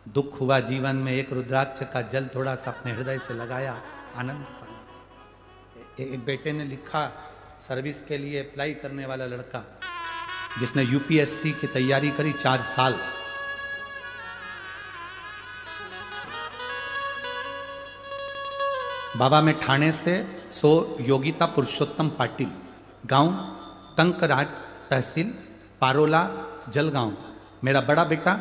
दुख हुआ जीवन में एक रुद्राक्ष का जल थोड़ा सा अपने हृदय से लगाया, आनंद पाया। एक बेटे ने लिखा, सर्विस के लिए अप्लाई करने वाला लड़का जिसने यूपीएससी की तैयारी करी 4 साल, बाबा में ठाणे से योगिता पुरुषोत्तम पाटिल, गांव कंकराज, तहसील पारोला, जलगांव। मेरा बड़ा बेटा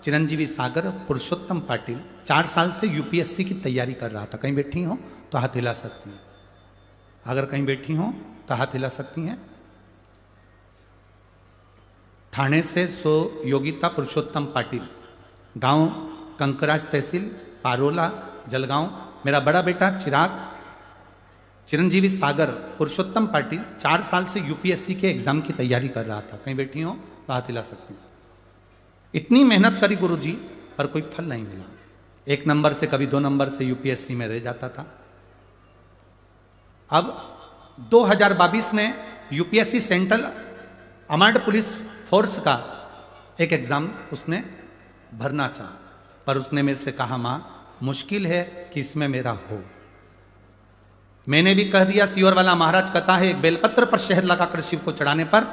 चिरंजीवी सागर पुरुषोत्तम पाटिल 4 साल से यूपीएससी की तैयारी कर रहा था। कहीं बैठी हो तो हाथ हिला सकती हैं, अगर कहीं बैठी हो तो हाथ हिला सकती हैं। ठाणे से योगिता पुरुषोत्तम पाटिल, गांव कंकराज, तहसील पारोला, जलगांव। मेरा बड़ा बेटा चिरंजीवी सागर पुरुषोत्तम पाटिल 4 साल से यूपीएससी के एग्जाम की तैयारी कर रहा था। कहीं बैठी हो तो हाथ हिला सकती हैं। इतनी मेहनत करी गुरुजी, पर कोई फल नहीं मिला। 1 नंबर से कभी 2 नंबर से यूपीएससी में रह जाता था। अब 2022 में UPSC central armed police force का एक एग्जाम उसने भरना चाहा, पर उसने मेरे से कहा मां मुश्किल है कि इसमें मेरा हो। मैंने भी कह दिया, सियोर वाला महाराज कहता है एक बेलपत्र पर शहद लगाकर शिव को चढ़ाने पर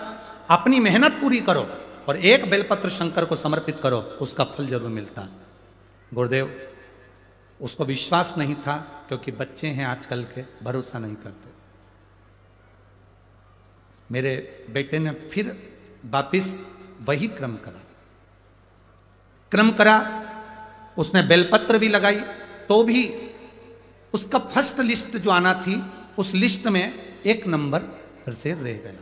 अपनी मेहनत पूरी करो और एक बेलपत्र शंकर को समर्पित करो, उसका फल जरूर मिलता। गुरुदेव उसको विश्वास नहीं था, क्योंकि बच्चे हैं आजकल के, भरोसा नहीं करते। मेरे बेटे ने फिर वापिस वही क्रम करा, उसने बेलपत्र भी लगाई, तो भी उसका फर्स्ट लिस्ट जो आना थी, उस लिस्ट में 1 नंबर फिर से रह गया।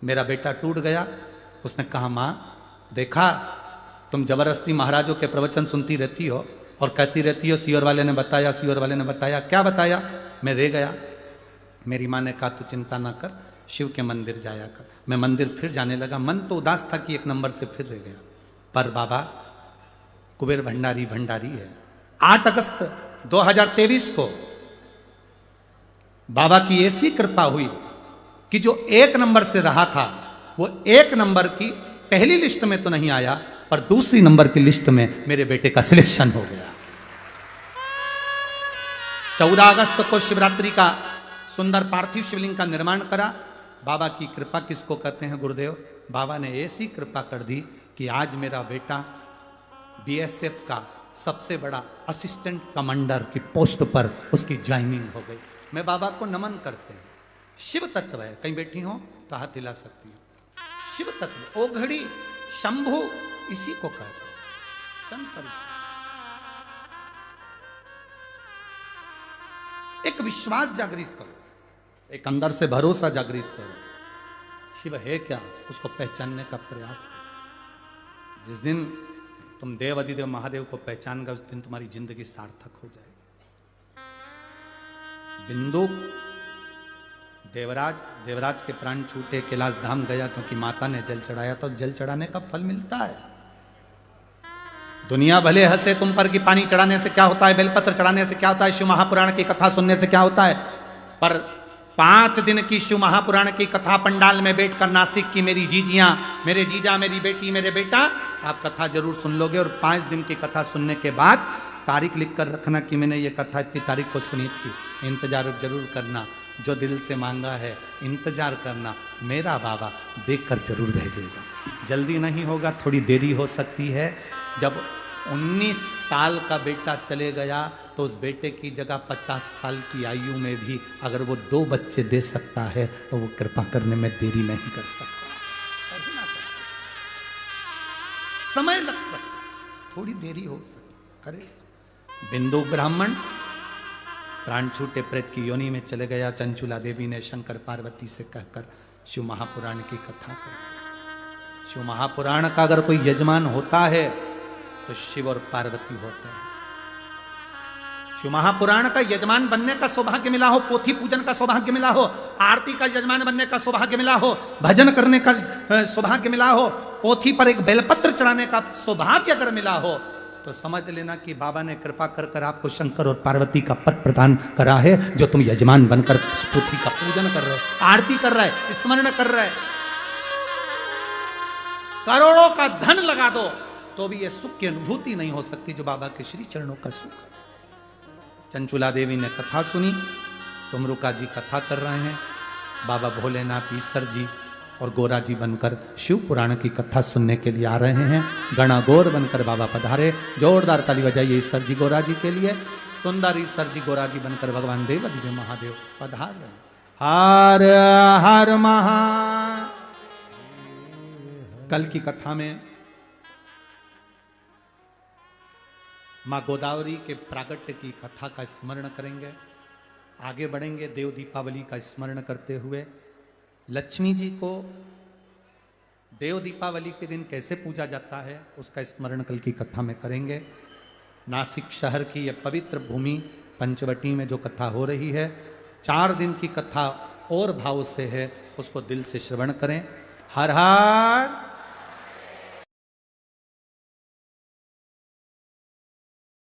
मेरा बेटा टूट गया। उसने कहा मां देखा, तुम जबरदस्ती महाराजों के प्रवचन सुनती रहती हो और कहती रहती हो सियोर वाले ने बताया, सियोर वाले ने बताया। क्या बताया? मैं रह गया। मेरी माँ ने कहा तू चिंता ना कर, शिव के मंदिर जाया कर। मैं मंदिर फिर जाने लगा। मन तो उदास था कि 1 नंबर से फिर रह गया, पर बाबा कुबेर भंडारी है। 8 अगस्त 2023 को बाबा की ऐसी कृपा हुई कि जो 1 नंबर से रहा था, वो 1 नंबर की पहली लिस्ट में तो नहीं आया, पर दूसरी नंबर की लिस्ट में मेरे बेटे का सिलेक्शन हो गया। 14 अगस्त को शिवरात्रि का सुंदर पार्थिव शिवलिंग का निर्माण करा। बाबा की कृपा किसको कहते हैं गुरुदेव? बाबा ने ऐसी कृपा कर दी कि आज मेरा बेटा बीएसएफ का सबसे बड़ा असिस्टेंट कमांडर की पोस्ट पर उसकी ज्वाइनिंग हो गई। मैं बाबा को नमन करते हैं। शिव तत्व है, कहीं बैठी हो तो हाथ हिला सकती हूँ। शिव तत्व, ओघड़ी, शंभु, इसी को कहते हैं शंकर। एक विश्वास जागृत करो, एक अंदर से भरोसा जागृत करो। शिव है क्या, उसको पहचानने का प्रयास करो। जिस दिन तुम देव अधिदेव महादेव को पहचान गए, उस दिन तुम्हारी जिंदगी सार्थक हो जाएगी। बिंदु देवराज के प्राण छूटे, कैलाश धाम गया क्योंकि माता ने जल चढ़ाया, तो जल चढ़ाने का फल मिलता है। दुनिया भले हंसे तुम पर कि पानी चढ़ाने से क्या होता है, बेलपत्र चढ़ाने से क्या होता है, शिव महापुराण की कथा सुनने से क्या होता है, पर 5 दिन की शिव महापुराण की कथा पंडाल में बैठकर नासिक की मेरी जीजियां, मेरे जीजा, मेरी बेटी, मेरे बेटा, आप कथा जरूर सुन लोगे। और 5 दिन की कथा सुनने के बाद तारीख लिख कर रखना कि मैंने ये कथा इतनी तारीख को सुनी थी। इंतजार जरूर करना, जो दिल से मांगा है इंतजार करना, मेरा बाबा देखकर जरूर भेजेगा। जल्दी नहीं होगा, थोड़ी देरी हो सकती है। जब 19 साल का बेटा चले गया तो उस बेटे की जगह 50 साल की आयु में भी अगर वो 2 बच्चे दे सकता है तो वो कृपा करने में देरी नहीं कर सकता, समय लग सकता, थोड़ी देरी हो सकती, करे। बिंदु ब्राह्मण प्राण छूटे प्रेत की योनि में चले गया। चंचुला देवी ने शंकर पार्वती से कहकर शिव महापुराण की कथा कर। शिव महापुराण का अगर कोई यजमान होता है तो शिव और पार्वती होते हैं। शिव महापुराण का यजमान बनने का सौभाग्य मिला हो, पोथी पूजन का सौभाग्य मिला हो, आरती का यजमान बनने का सौभाग्य मिला हो, भजन करने का सौभाग्य मिला हो, पोथी पर एक बेलपत्र चढ़ाने का सौभाग्य अगर मिला हो तो समझ लेना कि बाबा ने कृपा कर कर आपको शंकर और पार्वती का पद प्रदान करा है, जो तुम यजमान बनकर पोथी का पूजन कर रहे हो, आरती कर रहे है, स्मरण कर रहे है। करोड़ों का धन लगा दो तो भी ये सुख की अनुभूति नहीं हो सकती जो बाबा के श्री चरणों का सुख। चंचुला देवी ने कथा सुनी, तुमरुका जी कथा कर रहे हैं, बाबा भोलेनाथ ईश्वर जी और गोरा जी बनकर शिव पुराण की कथा सुनने के लिए आ रहे हैं। गणा गौर बनकर बाबा पधारे। जोरदार ताली बजाइए ईश्वर जी गोरा जी के लिए। सुंदर ईश्वर जी गोरा जी बनकर भगवान देव दिव्य महादेव पधार रहे हैं। हर हर महा। कल की कथा में मां गोदावरी के प्रागट्य की कथा का स्मरण करेंगे, आगे बढ़ेंगे देव दीपावली का स्मरण करते हुए। लक्ष्मी जी को देव दीपावली के दिन कैसे पूजा जाता है उसका स्मरण कल की कथा में करेंगे। नासिक शहर की यह पवित्र भूमि पंचवटी में जो कथा हो रही है, 4 दिन की कथा और भाव से है, उसको दिल से श्रवण करें। हर हर